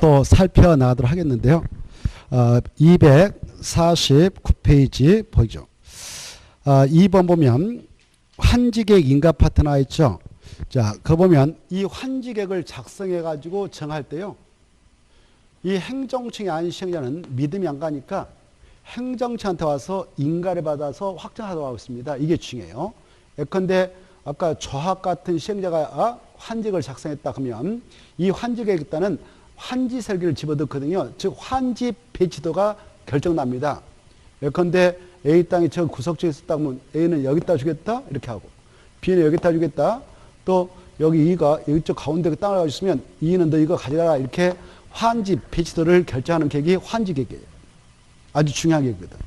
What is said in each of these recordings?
또 살펴나가도록 하겠는데요. 249페이지 보이죠. 2번 보면 환지계획 인가 파트 나와 있죠. 자, 그 보면 이 환지계획을 작성해 가지고 정할 때요. 이 행정청의 안시행자는 믿음이 안 가니까 행정청한테 와서 인가를 받아서 확정하도록 하고 있습니다. 이게 중요해요. 예컨대 아까 조합 같은 시행자가 환지계획을 작성했다 그러면 이 환지계획에 따른 환지 설계를 집어넣거든요. 즉 환지 배치도가 결정납니다. 예컨대 A 땅이 저 구석지에 있었다 그러면 A는 여기다 주겠다 이렇게 하고 B는 여기다 주겠다. 또 여기 E가 이쪽 가운데 그 땅을 가지고 있으면 E는 너 이거 가져가라 이렇게 환지 배치도를 결정하는 계획이 환지계획이에요. 아주 중요한 계획이거든.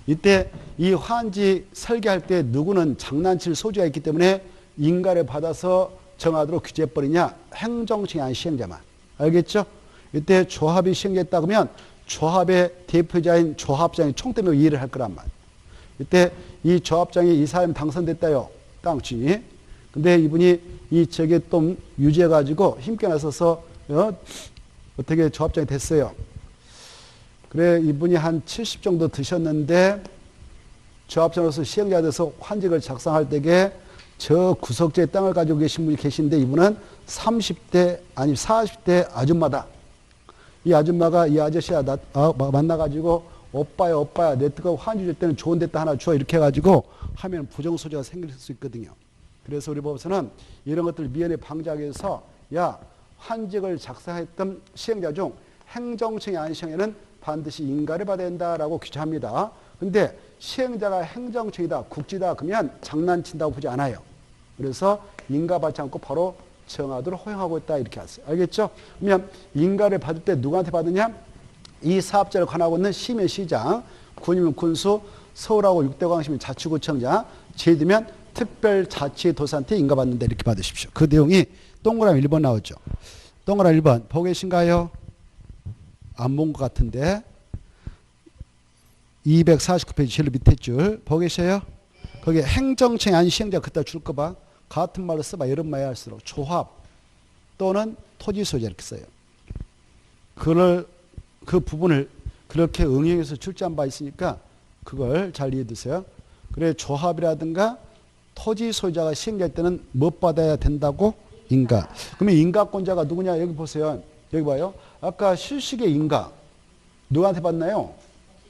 이때 이 환지 설계할 때 누구는 장난칠 소지가 있기 때문에 인가를 받아서 정하도록 규제해버리냐. 행정청이 아닌 시행자만. 알겠죠? 이때 조합이 시행됐다 그러면 조합의 대표자인 조합장이 총대로 이해를 할 거란 말이에요. 이때 이 조합장이 이 사람이 당선됐다요. 땅 주인이. 근데 이분이 이 저게 좀 유지해가지고 힘께 나서서 어떻게 조합장이 됐어요. 그래 이분이 한 70 정도 드셨는데 조합장으로서 시행자 돼서 환직을 작성할 때에 저 구석지의 땅을 가지고 계신 분이 계신데 이분은 30대 아니 40대 아줌마다. 이 아줌마가 이 아저씨와 만나가지고 오빠야 내 뜨거운 환지 줄 때는 좋은 데다 하나 줘 이렇게 해가지고 하면 부정소지가 생길 수 있거든요. 그래서 우리 법에서는 이런 것들 미연에 방지하기 위해서 야 환직을 작성했던 시행자 중 행정청이 아닌 시행자는 반드시 인가를 받아야 된다라고 규정합니다. 근데 시행자가 행정청이다 국지다 그러면 장난친다고 보지 않아요. 그래서 인가 받지 않고 바로 정하도록 허용하고 있다 이렇게 하세요. 알겠죠? 그러면 인가를 받을 때 누구한테 받느냐? 이 사업자를 관하고 있는 시면 시장, 군이면 군수, 서울하고 6대 광시면 자치구청장, 제주면 특별자치도사한테 인가받는다 이렇게 받으십시오. 그 내용이 동그라미 1번 나오죠. 동그라미 1번 보고 계신가요? 안 본 것 같은데 249페이지 제일 밑에 줄 보고 계셔요? 거기에 행정청이 아닌 시행자 그따 줄 거 봐. 같은 말로 써봐. 여러 말 할수록 조합 또는 토지 소유자 이렇게 써요. 그 부분을 그렇게 응용해서 출제한 바 있으니까 그걸 잘 이해해 두세요. 그래 조합이라든가 토지 소유자가 시행될 때는 못 받아야 된다고? 인가. 그러면 인가권자가 누구냐? 여기 보세요. 여기 봐요. 아까 실식의 인가 누구한테 받나요?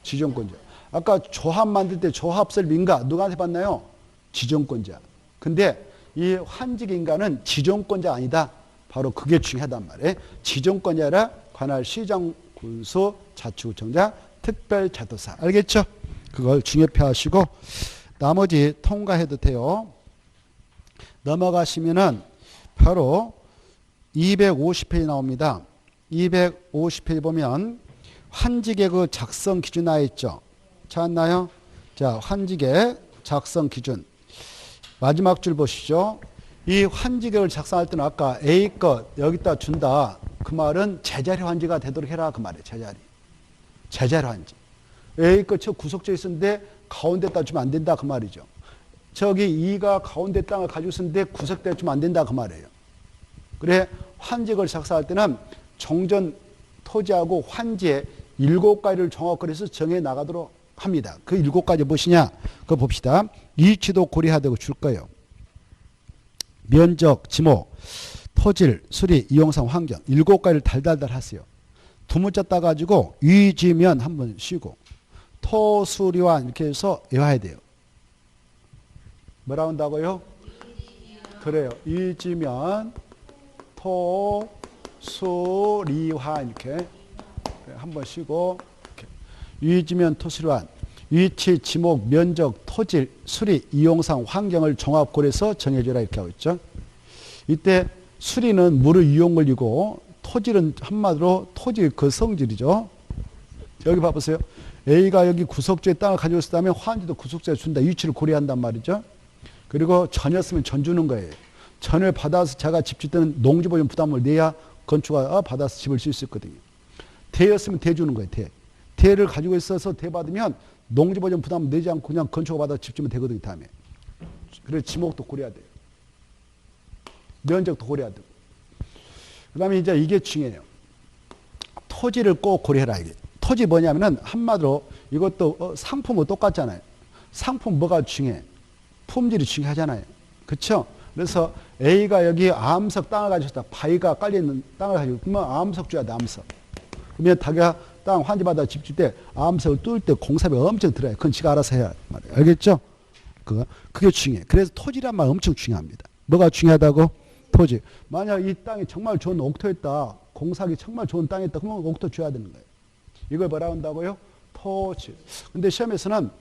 지정권자. 아까 조합 만들 때 조합설 인가 누구한테 받나요? 지정권자. 근데 이 환직 인가는 지정권자 아니다. 바로 그게 중요하단 말이에요. 지정권자라 관할 시장, 군수, 자치구청장, 특별자도사. 알겠죠? 그걸 중요표 하시고 나머지 통과해도 돼요. 넘어가시면은 바로 250페이지 나옵니다. 250페이지 보면 환지계 그 작성 기준 나와 있죠. 찾았나요? 자, 환지계 작성 기준. 마지막 줄 보시죠. 이 환지계를 작성할 때는 아까 A 것 여기다 준다. 그 말은 제자리 환지가 되도록 해라. 그 말이에요. 제자리 환지. A 것 저 구석지에 있었는데 가운데다 주면 안 된다. 그 말이죠. 저기 E가 가운데 땅을 가지고 있었는데 구석대에 주면 안 된다. 그 말이에요. 그래 환지계를 작성할 때는 종전 토지하고 환지의 7가지를 종합거리해서 정해 나가도록 합니다. 그 7가지 무엇이냐? 그거 봅시다. 위치도 고려하되고 줄 거예요. 면적, 지목, 토질, 수리, 이용상, 환경 7가지를 달달달 하세요. 두 문자 따가지고 위지면 한번 쉬고 토수리환 이렇게 해서 외워야 돼요. 뭐라 한다고요? 그래요. 위지면 토수리환 이렇게 한번 쉬고 이렇게. 위지면 토수리환 위치, 지목, 면적, 토질, 수리, 이용상, 환경을 종합 고려해서 정해줘라 이렇게 하고 있죠. 이때 수리는 물의 이용물이고 토질은 한마디로 토지 그 성질이죠. 여기 봐보세요. A가 여기 구석지에 땅을 가지고 있었다면 환지도 구석지에 준다. 위치를 고려한단 말이죠. 그리고 전이었으면 전 주는 거예요. 전을 받아서 제가 집 짓 때는 농지보전 부담을 내야 건축가 받아서 집을 질 수 있거든요. 대였으면 대 주는 거예요. 대를 가지고 있어서 대 받으면 농지보전 부담 내지 않고 그냥 건축가 받아서 집 지면 되거든요. 다음에. 그래서 지목도 고려해야 돼요. 면적도 고려해야 되고. 그 다음에 이제 이게 중요해요. 토지를 꼭 고려해라. 이게. 토지 뭐냐면은 한마디로 이것도 상품은 똑같잖아요. 상품 뭐가 중요해? 품질이 중요하잖아요. 그렇죠? 그래서 A가 여기 암석 땅을 가지고 있다. 바위가 깔려있는 땅을 가지고 그러면 암석 줘야 돼. 암석. 그러면 자기가 땅 환지받아 집 질 때 암석을 뚫을 때 공사비 엄청 들어요. 그건 지가 알아서 해야 말이에요. 알겠죠? 그게 중요해. 그래서 토지란 말 엄청 중요합니다. 뭐가 중요하다고? 토지. 만약 이 땅이 정말 좋은 옥토였다. 공사하기 정말 좋은 땅이었다. 그러면 옥토 줘야 되는 거예요. 이걸 뭐라 한다고요? 토지. 근데 시험에서는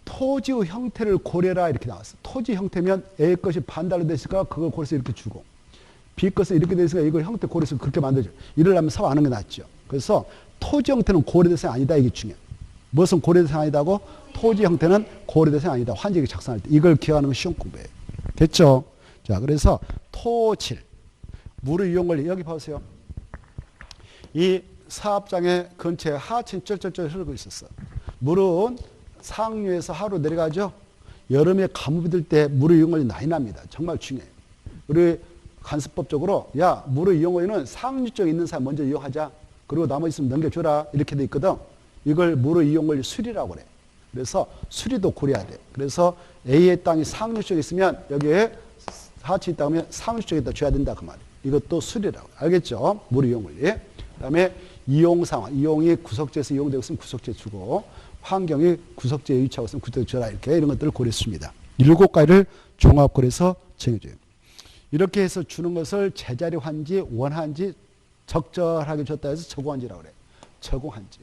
토지의 형태를 고려라 이렇게 나왔어. 토지 형태면 A 것이 반달로 됐으니까 그걸 고려해서 이렇게 주고 B 것은 이렇게 됐으니까 이걸 형태 고려해서 그렇게 만들죠. 이러려면 사고 안 하는 게 낫죠. 그래서 토지 형태는 고려대상이 아니다. 이게 중요해. 무엇은 고려대상이 아니다고? 토지 형태는 고려대상이 아니다. 환지기 작성할 때. 이걸 기억하는 건 시험 공부예요. 됐죠? 자, 그래서 토질. 물의 이용을 여기 보세요. 이 사업장의 근처에 하천이 쩔쩔쩔 흐르고 있었어. 물은 상류에서 하루 내려가죠. 여름에 가뭄이 들 때 물의 이용권이 많이 납니다. 정말 중요해요. 우리 간수법적으로 야 물의 이용권은 상류 쪽에 있는 사람 먼저 이용하자. 그리고 나머지 있으면 넘겨줘라. 이렇게 돼 있거든. 이걸 물의 이용권 수리라고 그래. 그래서 수리도 고려해야 돼. 그래서 A의 땅이 상류 쪽에 있으면 여기에 하천이 있다 하면 상류 쪽에다 줘야 된다 그 말이에요. 이것도 수리라고. 알겠죠? 물의 이용권리. 그 다음에 이용 상황. 이용이 구석지에서 이용되고 있으면 구석지에 주고 환경이 구석지에 위치하고 있으면 구석지에 줘라. 이렇게 이런 것들을 고려했습니다. 7가지를 종합고려해서 정해줘요. 이렇게 해서 주는 것을 제자리 환지, 원환지, 적절하게 줬다 해서 적응환지라고 그래요. 적응환지.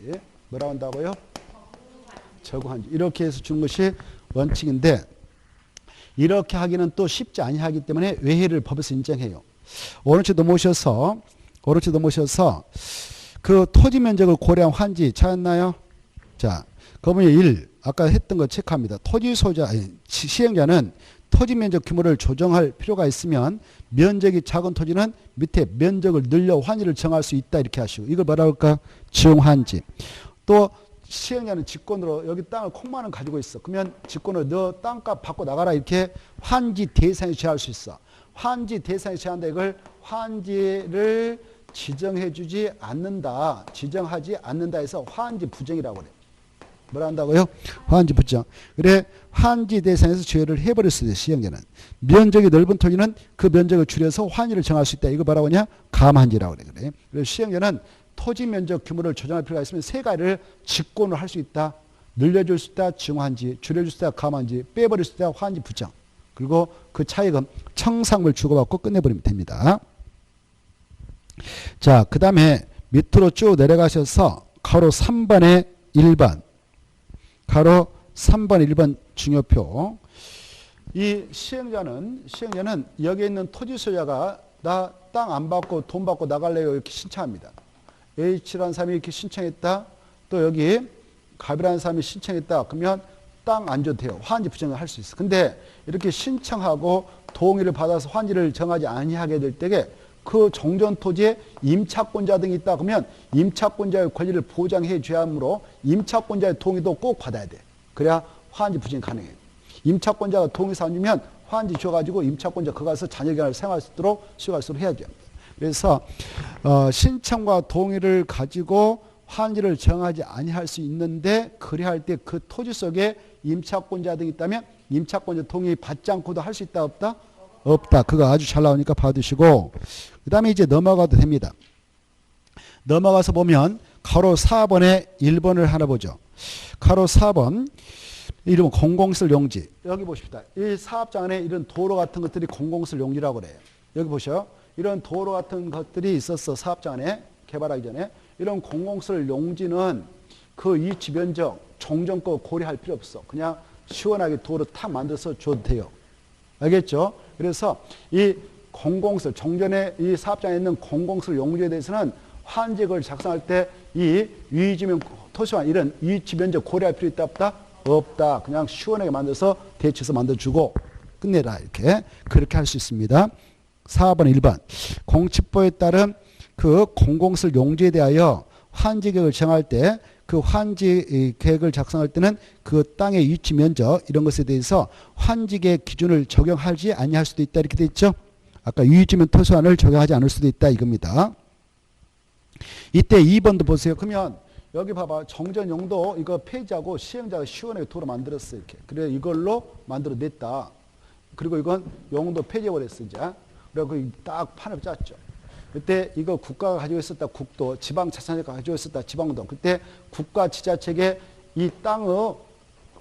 뭐라고 한다고요? 적응환지. 이렇게 해서 주는 것이 원칙인데 이렇게 하기는 또 쉽지 아니하기 때문에 외해를 법에서 인정해요. 오른쪽 넘어오셔서 그 토지 면적을 고려한 환지 찾았나요? 자, 그러면 1 아까 했던 거 체크합니다. 토지 소유자 시행자는 토지 면적 규모를 조정할 필요가 있으면 면적이 작은 토지는 밑에 면적을 늘려 환지를 정할 수 있다 이렇게 하시고 이걸 뭐라고 할까? 지용환지. 또 시행자는 직권으로 여기 땅을 콩만원 가지고 있어. 그러면 직권으로 너 땅값 받고 나가라 이렇게 환지 대상에 제할 수 있어. 환지 대상에 제한다. 이걸 환지를 지정해주지 않는다. 지정하지 않는다 해서 환지 부정이라고 그래. 뭐라 한다고요? 환지 부정. 그래 환지 대상에서 제외를 해버릴 수 있어요. 시행자는. 면적이 넓은 토지는 그 면적을 줄여서 환지를 정할 수 있다. 이거 뭐라고 하냐? 감환지라고 그래. 그래서 시행자는 토지 면적 규모를 조정할 필요가 있으면 세 가지를 직권으로 할 수 있다. 늘려줄 수 있다. 증환지. 줄여줄 수 있다. 감환지. 빼버릴 수 있다. 환지 부정. 그리고 그 차익은 청산물 주고받고 끝내버리면 됩니다. 자, 그 다음에 밑으로 쭉 내려가셔서 가로 3번에 1번. 가로 3번 1번 중요표. 이 시행자는 여기 있는 토지 소유자가 나 땅 안 받고 돈 받고 나갈래요 이렇게 신청합니다. H라는 사람이 이렇게 신청했다. 또 여기 갑이라는 사람이 신청했다. 그러면 땅 안 줘도 돼요. 환지 부정을 할 수 있어. 근데 이렇게 신청하고 동의를 받아서 환지를 정하지 아니하게 될 때에 그 종전 토지에 임차권자 등이 있다. 그러면 임차권자의 권리를 보장해 줘야 하므로 임차권자의 동의도 꼭 받아야 돼. 그래야 환지 부정이 가능해요. 임차권자가 동의서 안 주면 환지 줘가지고 임차권자 그 가서 자녀기간을 생활할 수 있도록 수용할 수 있도록 해야 돼요. 그래서 신청과 동의를 가지고 환지를 정하지 아니할 수 있는데 그래 할 때 그 토지 속에 임차권자 등이 있다면 임차권자 동의 받지 않고도 할 수 있다 없다? 없다. 그거 아주 잘 나오니까 봐두시고 그 다음에 이제 넘어가도 됩니다. 넘어가서 보면 가로 4번에 1번을 하나 보죠. 가로 4번 이름은 공공시설 용지. 여기 보십시다. 이 사업장 안에 이런 도로 같은 것들이 공공시설 용지라고 그래요. 여기 보셔. 이런 도로 같은 것들이 있었어. 사업장 안에 개발하기 전에. 이런 공공시설 용지는 그 이치 면적 종전거 고려할 필요 없어. 그냥 시원하게 도로 탁 만들어서 줘도 돼요. 알겠죠? 그래서 이 공공시설, 종전에 이 사업장에 있는 공공시설 용지에 대해서는 환지를 작성할 때 이 위지면 토지와 이런 이치 면적 고려할 필요 있다 없다? 없다. 그냥 시원하게 만들어서 대치해서 만들어주고 끝내라. 이렇게 그렇게 할 수 있습니다. 4번 1번 공칙법에 따른 그 공공시설 용지에 대하여 환지 계획을 정할 때 그 환지 계획을 작성할 때는 그 땅의 위치 면적 이런 것에 대해서 환지 계획 기준을 적용하지 아니할 수도 있다 이렇게 돼 있죠. 아까 유지면 토지안을 적용하지 않을 수도 있다 이겁니다. 이때 2번도 보세요. 그러면 여기 봐봐. 정전 용도 이거 폐지하고 시행자가 시원하게 도로 만들었어. 이렇게. 그래 이걸로 만들어냈다. 그리고 이건 용도 폐지해버렸어. 이제. 그래서 딱 판을 짰죠. 그때 이거 국가가 가지고 있었다. 국도, 지방자치단체가 가지고 있었다. 지방도. 그때 국가 지자체에 이 땅을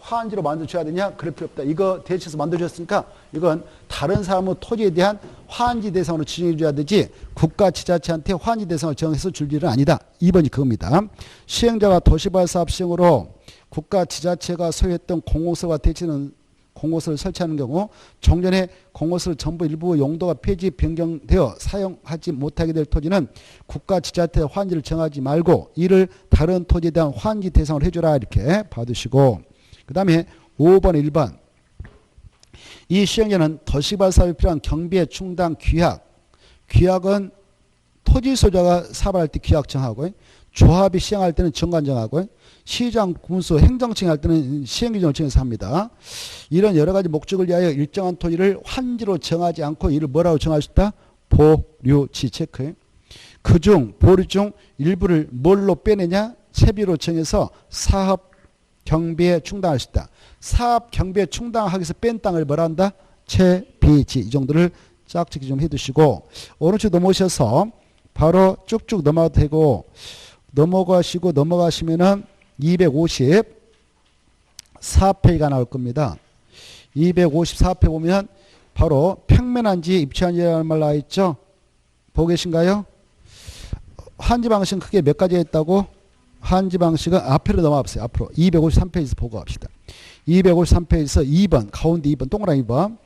화한지로 만들어줘야 되냐? 그럴 필요 없다. 이거 대체해서 만들어줬으니까 이건 다른 사람의 토지에 대한 화한지 대상으로 지정해줘야 되지 국가 지자체한테 화한지 대상을 정해서 줄 일은 아니다. 2번이 그겁니다. 시행자가 도시발사업 시행으로 국가 지자체가 소유했던 공공시설과 대체는 공공시설을 설치하는 경우 종전에 공공시설 전부 일부 용도가 폐지 변경되어 사용하지 못하게 될 토지는 국가 지자체 화한지를 정하지 말고 이를 다른 토지에 대한 화한지 대상으로 해줘라. 이렇게 봐두시고 그 다음에 5번 1번 이 시행자는 도시발사업에 필요한 경비의 충당 규약은 토지 소유자가 사업할 때 규약 정하고 조합이 시행할 때는 정관 정하고 시장 군수 행정청이 할 때는 시행규정을 정해서 합니다. 이런 여러 가지 목적을 위하여 일정한 토지를 환지로 정하지 않고 이를 뭐라고 정할 수 있다? 보류지 체크. 그중 보류 중 일부를 뭘로 빼내냐? 채비로 정해서 사업 경비에 충당할 수 있다. 사업 경비에 충당하기 위해서 뺀 땅을 뭐라 한다? 채비지. 이 정도를 짝짓기 좀 해두시고 오른쪽 넘어오셔서 바로 쭉쭉 넘어가도 되고 넘어가시면은 254페이지가 나올 겁니다. 254페이지 보면 바로 평면한지 입체한지라는 말 나와 있죠. 보고 계신가요? 한지 방식은 크게 몇 가지가 있다고? 한지 방식은 앞으로 넘어가보세요. 앞으로 253페이지에서 보고 갑시다. 253페이지에서 2번 가운데 2번 동그라미 2번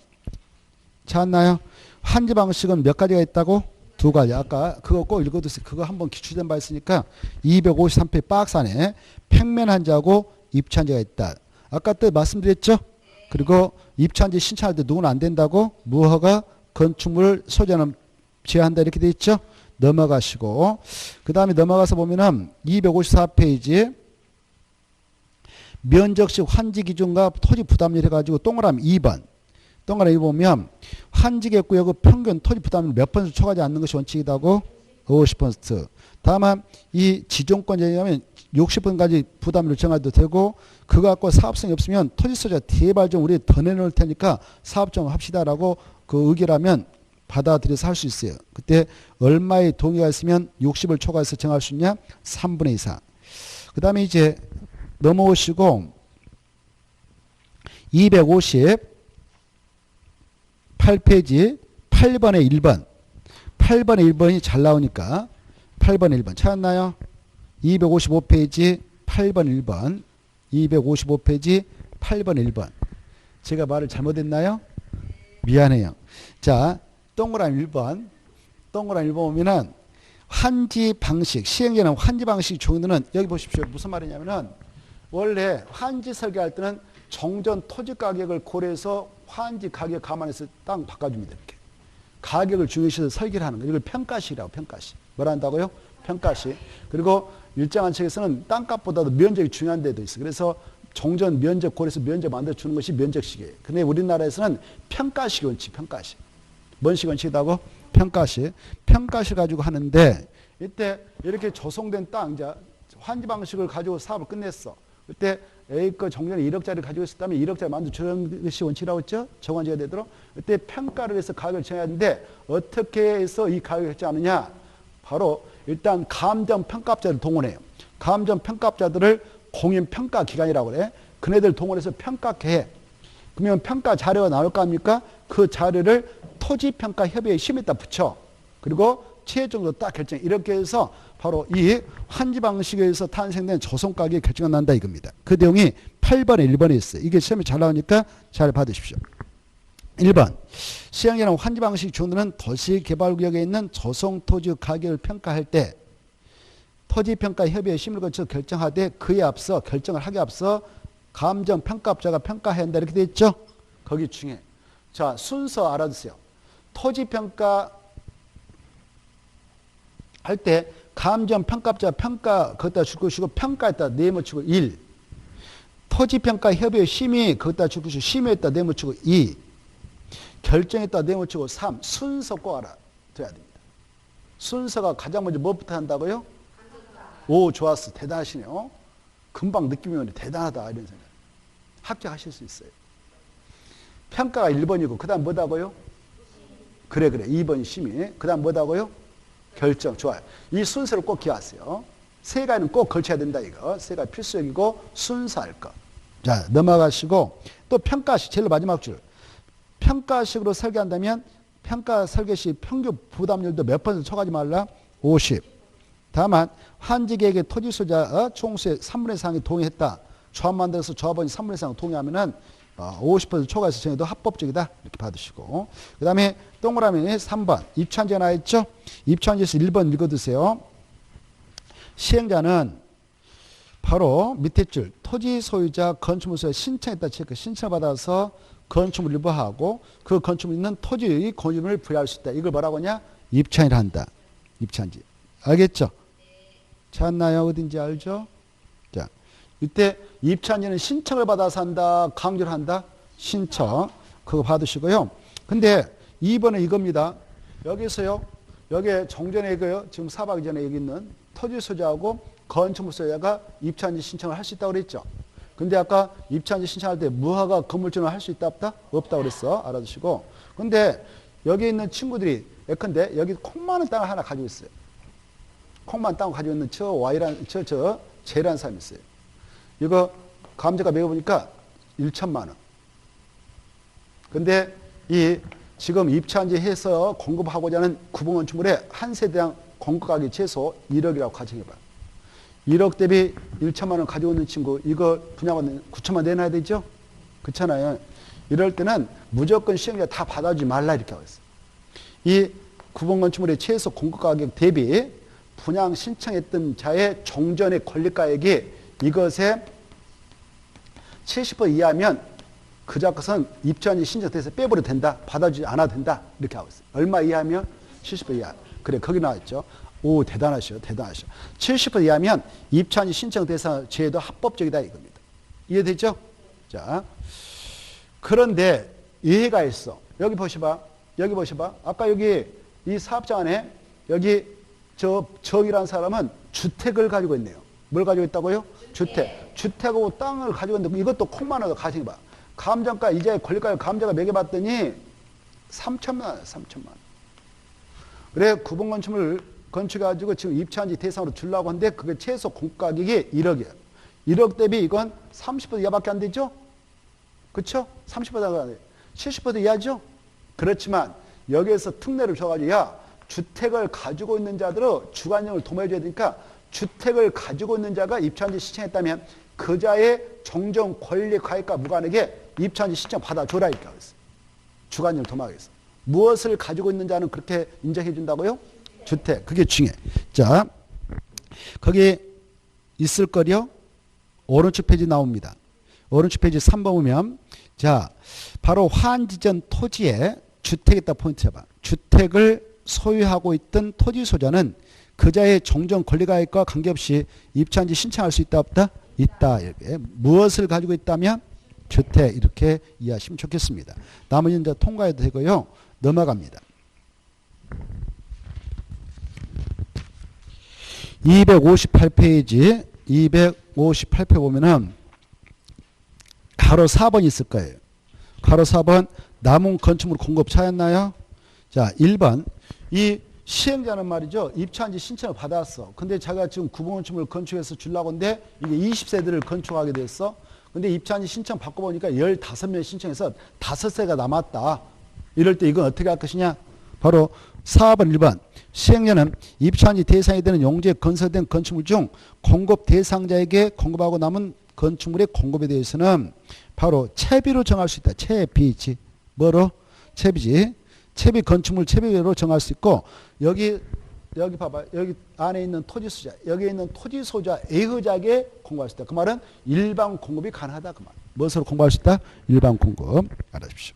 찾았나요? 한지 방식은 몇 가지가 있다고? 두 가지. 아까 그거 꼭 읽어두세요. 그거 한번 기출된 바 있으니까 253페이지 박스 안에 평면 한지하고 입체 한지가 있다. 아까 때 말씀드렸죠? 그리고 입체 한지 신청할 때 누구는 안 된다고? 무허가 건축물을 소지하는 제한다 이렇게 돼 있죠? 넘어가시고 그 다음에 넘어가서 보면은 254페이지 면적식 환지 기준과 토지 부담률 해가지고 동그라미 2번 동그라미 보면 환지계구역의 평균 토지 부담률 몇 퍼센트 초과하지 않는 것이 원칙이다고 50%. 다만 이 지정권자에 하면 60%까지 부담률을 정해도 되고 그거 갖고 사업성이 없으면 토지 소유자 제발 좀 우리 더 내놓을 테니까 사업 좀 합시다라고 그 의결하면 받아들여서 할 수 있어요. 그때 얼마의 동의가 있으면 60을 초과해서 정할 수 있냐? 3분의 4. 그 다음에 이제 넘어오시고 258페이지 8번에 1번 8번에 1번이 잘 나오니까 8번에 1번 찾았나요? 255페이지 8번 1번 255페이지 8번 1번 제가 말을 잘못했나요? 미안해요. 자 동그라미 1번 보면은 환지 방식 시행자는 환지 방식 종류는 여기 보십시오. 무슨 말이냐면은 원래 환지 설계할 때는 정전 토지 가격을 고려해서 환지 가격 감안해서 땅 바꿔줍니다. 이렇게 가격을 중요시해서 설계를 하는 거예요. 이걸 평가시라고 평가시. 뭐라 한다고요? 평가시. 그리고 일정한 책에서는 땅값보다도 면적이 중요한 데도 있어요. 그래서 정전 면적 고려해서 면적 만들어주는 것이 면적식이에요. 근데 우리나라에서는 평가식 원칙, 평가식. 뭔 식 원칙이라고? 평가식. 평가식 가지고 하는데 이때 이렇게 조성된 땅, 이제 환지 방식을 가지고 사업을 끝냈어. 그때 A거 정전에 1억짜리 가지고 있었다면 1억짜리 만들어주는 것이 원칙이라고 했죠? 정환지가 되도록. 그때 평가를 해서 가격을 정해야 하는데 어떻게 해서 이 가격을 결정하느냐? 바로 일단 감정평가업자를 동원해요. 감정평가업자들을 공인평가기관이라고 그래. 그네들 동원해서 평가해. 그러면 평가 자료가 나올 거 아닙니까? 그 자료를 토지평가협의회 심의에다 붙여. 그리고 최종적으로 딱 결정. 이렇게 해서 바로 이 환지 방식에서 탄생된 조성가격이 결정이 난다 이겁니다. 그 내용이 8번에 1번에 있어요. 이게 시험에 잘 나오니까 잘 받으십시오. 1번 시행자는 환지 방식 종류는 도시개발구역에 있는 조성토지 가격을 평가할 때 토지평가협의회 심의를 거쳐 결정하되 그에 앞서 결정을 하기 앞서 감정평가업자가 평가해야 한다 이렇게 돼 있죠. 거기 중에 자 순서 알아두세요. 토지평가 할 때 감정평가업자 평가 거기다 줄 것이고 평가했다 내모치고 1 토지평가협의회 심의 거기다 줄 것이고 심의했다 내모치고 2 결정했다 내모치고 3 순서 꼭 알아둬야 됩니다. 순서가 가장 먼저 뭐부터 한다고요? 오, 좋았어. 대단하시네요. 금방 느낌이 오네. 대단하다. 이런 생각. 합격하실 수 있어요. 평가가 1번이고, 그 다음 뭐다고요? 그래. 2번이 심의. 그 다음 뭐다고요? 결정. 좋아요. 이 순서를 꼭 기억하세요. 세 가지는 꼭 걸쳐야 된다, 이거. 세 가지 필수적이고, 순서할 것. 자, 넘어가시고, 또 평가식, 제일 마지막 줄. 평가식으로 설계한다면, 평가 설계 시 평균 부담률도 몇 퍼센트 초과하지 말라? 50. 다만, 환지계획의 토지 소유자 총수의 3분의 4이 동의했다. 조합 만들어서 조합원이 3분의 4가 동의하면은 50% 초과해서 정해도 합법적이다. 이렇게 받으시고. 그 다음에 동그라미 3번. 입찰제 나왔죠? 입찰제에서 1번 읽어두세요. 시행자는 바로 밑에 줄 토지 소유자 건축물소에 신청했다 체크. 신청을 받아서 건축물 일부하고 그 건축물 있는 토지의 권유를 부여할 수 있다. 이걸 뭐라고 하냐? 입찰을 한다. 입찰지. 알겠죠? 찾나요? 어딘지 알죠? 자, 이때 입찰지는 신청을 받아서 한다, 강조를 한다? 신청. 그거 받으시고요. 근데 2번은 이겁니다. 여기서요, 여기에 종전에 이거요, 지금 사박이 전에 여기 있는 토지 소유자하고 건축물 소유자가 입찰지 신청을 할 수 있다고 그랬죠. 근데 아까 입찰지 신청할 때 무허가 건물주는 할 수 있다, 없다? 없다 그랬어. 알아두시고. 근데 여기 있는 친구들이 예컨대 여기 콩 많은 땅을 하나 가지고 있어요. 콩만 땅을 가지고 있는 J라는 사람이 있어요. 이거 감정가 매겨보니까 1천만 원. 근데 이 지금 입찰지 해서 공급하고자 하는 구분건축물의 한 세대당 공급가격이 최소 1억이라고 가정해봐요. 1억 대비 1천만 원 가지고 있는 친구, 이거 분양받는 9천만 내놔야 되죠? 그렇잖아요. 이럴 때는 무조건 시행자 다 받아주지 말라 이렇게 하고 있어요. 이 구분건축물의 최소 공급가격 대비 분양 신청했던 자의 종전의 권리가액이 이것에 70% 이하면 그 것은 입찰지 신청돼서 빼버려도 된다. 받아주지 않아도 된다. 이렇게 하고 있어요. 얼마 이하면? 70% 이하. 그래, 거기 나왔죠. 오, 대단하셔. 70% 이하면 입찰지 신청 대상 제도 합법적이다 이겁니다. 이해되죠? 자, 그런데 예외가 있어. 여기 보셔봐. 아까 여기 이 사업장 안에 여기 정이라는 사람은 주택을 가지고 있네요. 뭘 가지고 있다고요? 주택. 주택하고 땅을 가지고 있는데 이것도 콩만 원도 가져봐. 감정가, 이자의 권리가격 감정가 매겨봤더니 3천만 원, 3천만 원. 그래, 구분건축물 건축해가지고 지금 입찰지 대상으로 주려고 하는데 그게 최소 공가격이 1억이에요. 1억 대비 이건 30% 이하밖에 안 되죠? 그쵸? 30% 이하가 안 돼요. 70% 이하죠? 그렇지만 여기에서 특례를 줘가지고 야, 주택을 가지고 있는 자들은 주관령을 도모해줘야 되니까 주택을 가지고 있는 자가 입찰지 신청했다면 그 자의 종전 권리 가액과 무관하게 입찰지 신청 받아줘라 이렇게 하겠어요. 주관령을 도모하기 위해서. 무엇을 가지고 있는 자는 그렇게 인정해 준다고요? 주택. 그게 중요해. 자, 거기 있을 거요. 오른쪽 페이지 나옵니다. 오른쪽 페이지 3번 보면 자, 바로 환지전 토지에 주택에다 포인트 해봐. 주택을 소유하고 있던 토지 소유자는 그자의 종전 권리가액과 관계없이 입찰지 신청할 수 있다 없다? 있다. 이렇게. 무엇을 가지고 있다면? 주택. 이렇게 이해하시면 좋겠습니다. 나머지는 이제 통과해도 되고요. 넘어갑니다. 258페이지 258페이지 보면은 가로 4번 있을 거예요. 가로 4번 남은 건축물 공급 차였나요? 자, 1번 이 시행자는 말이죠. 입찰지 신청을 받았어. 근데 자기가 지금 구분건축물 건축해서 주려고 하는데 이게 20세대를 건축하게 됐어. 근데 입찰지 신청 받고 보니까 15명 신청해서 5세가 남았다. 이럴 때 이건 어떻게 할 것이냐? 바로 4번 1번 시행자는 입찰지 대상이 되는 용지에 건설된 건축물 중 공급 대상자에게 공급하고 남은 건축물의 공급에 대해서는 바로 채비로 정할 수 있다. 채비지. 뭐로? 채비지. 채비 건축물 채비로 정할 수 있고 여기 봐봐. 여기 안에 있는 토지 소유자, 여기 있는 토지 소유자 A의자에게 공급할 수 있다. 그 말은 일반 공급이 가능하다. 그 말. 무엇으로 공급할 수 있다? 일반 공급. 알아주십시오.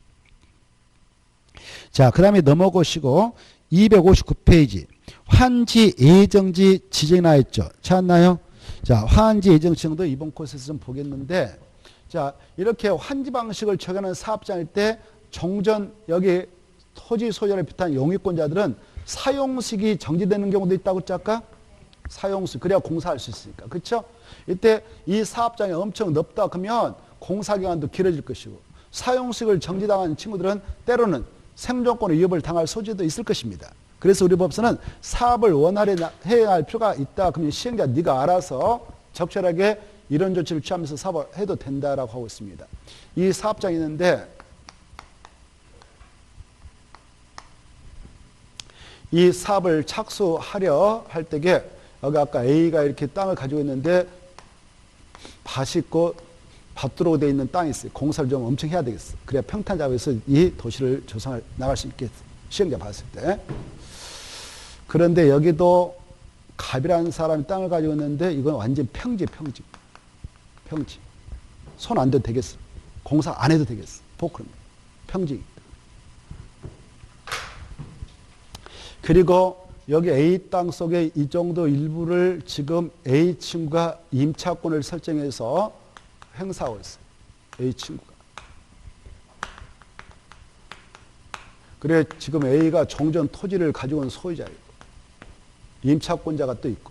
자, 그 다음에 넘어가시고 259페이지 환지 예정지 지정이 나있죠. 찾았나요? 자, 환지 예정지 지정도 이번 코스에서 좀 보겠는데 자, 이렇게 환지 방식을 적용하는 사업장일 때 종전 여기 토지 소유자를 비롯한 용익권자들은 사용식이 정지되는 경우도 있다고 했죠 아까? 사용수. 그래야 공사할 수 있으니까. 그렇죠? 이때 이 사업장이 엄청 넓다 그러면 공사기간도 길어질 것이고 사용수익을 정지당한 친구들은 때로는 생존권의 위협을 당할 소지도 있을 것입니다. 그래서 우리 법서는 사업을 원활히 해야 할 필요가 있다. 그러면 시행자 네가 알아서 적절하게 이런 조치를 취하면서 사업을 해도 된다라고 하고 있습니다. 이 사업장이 있는데 이 사업을 착수하려 할 때에 여기 아까 A가 이렇게 땅을 가지고 있는데 밭이 있고 밭 들어오게 되어 있는 땅이 있어요. 공사를 좀 엄청 해야 되겠어. 그래야 평탄작업에서 이 도시를 조성할 나갈 수 있겠어. 시행자 봤을 때. 그런데 여기도 갑이라는 사람이 땅을 가지고 있는데 이건 완전 평지. 손 안 대도 되겠어. 공사 안 해도 되겠어. 포크입니다. 평지. 그리고 여기 A 땅 속에 이 정도 일부를 지금 A 친구가 임차권을 설정해서 행사하고 있어요. A 친구가. 그래 지금 A가 종전 토지를 가지고 온 소유자예요. 임차권자가 또 있고.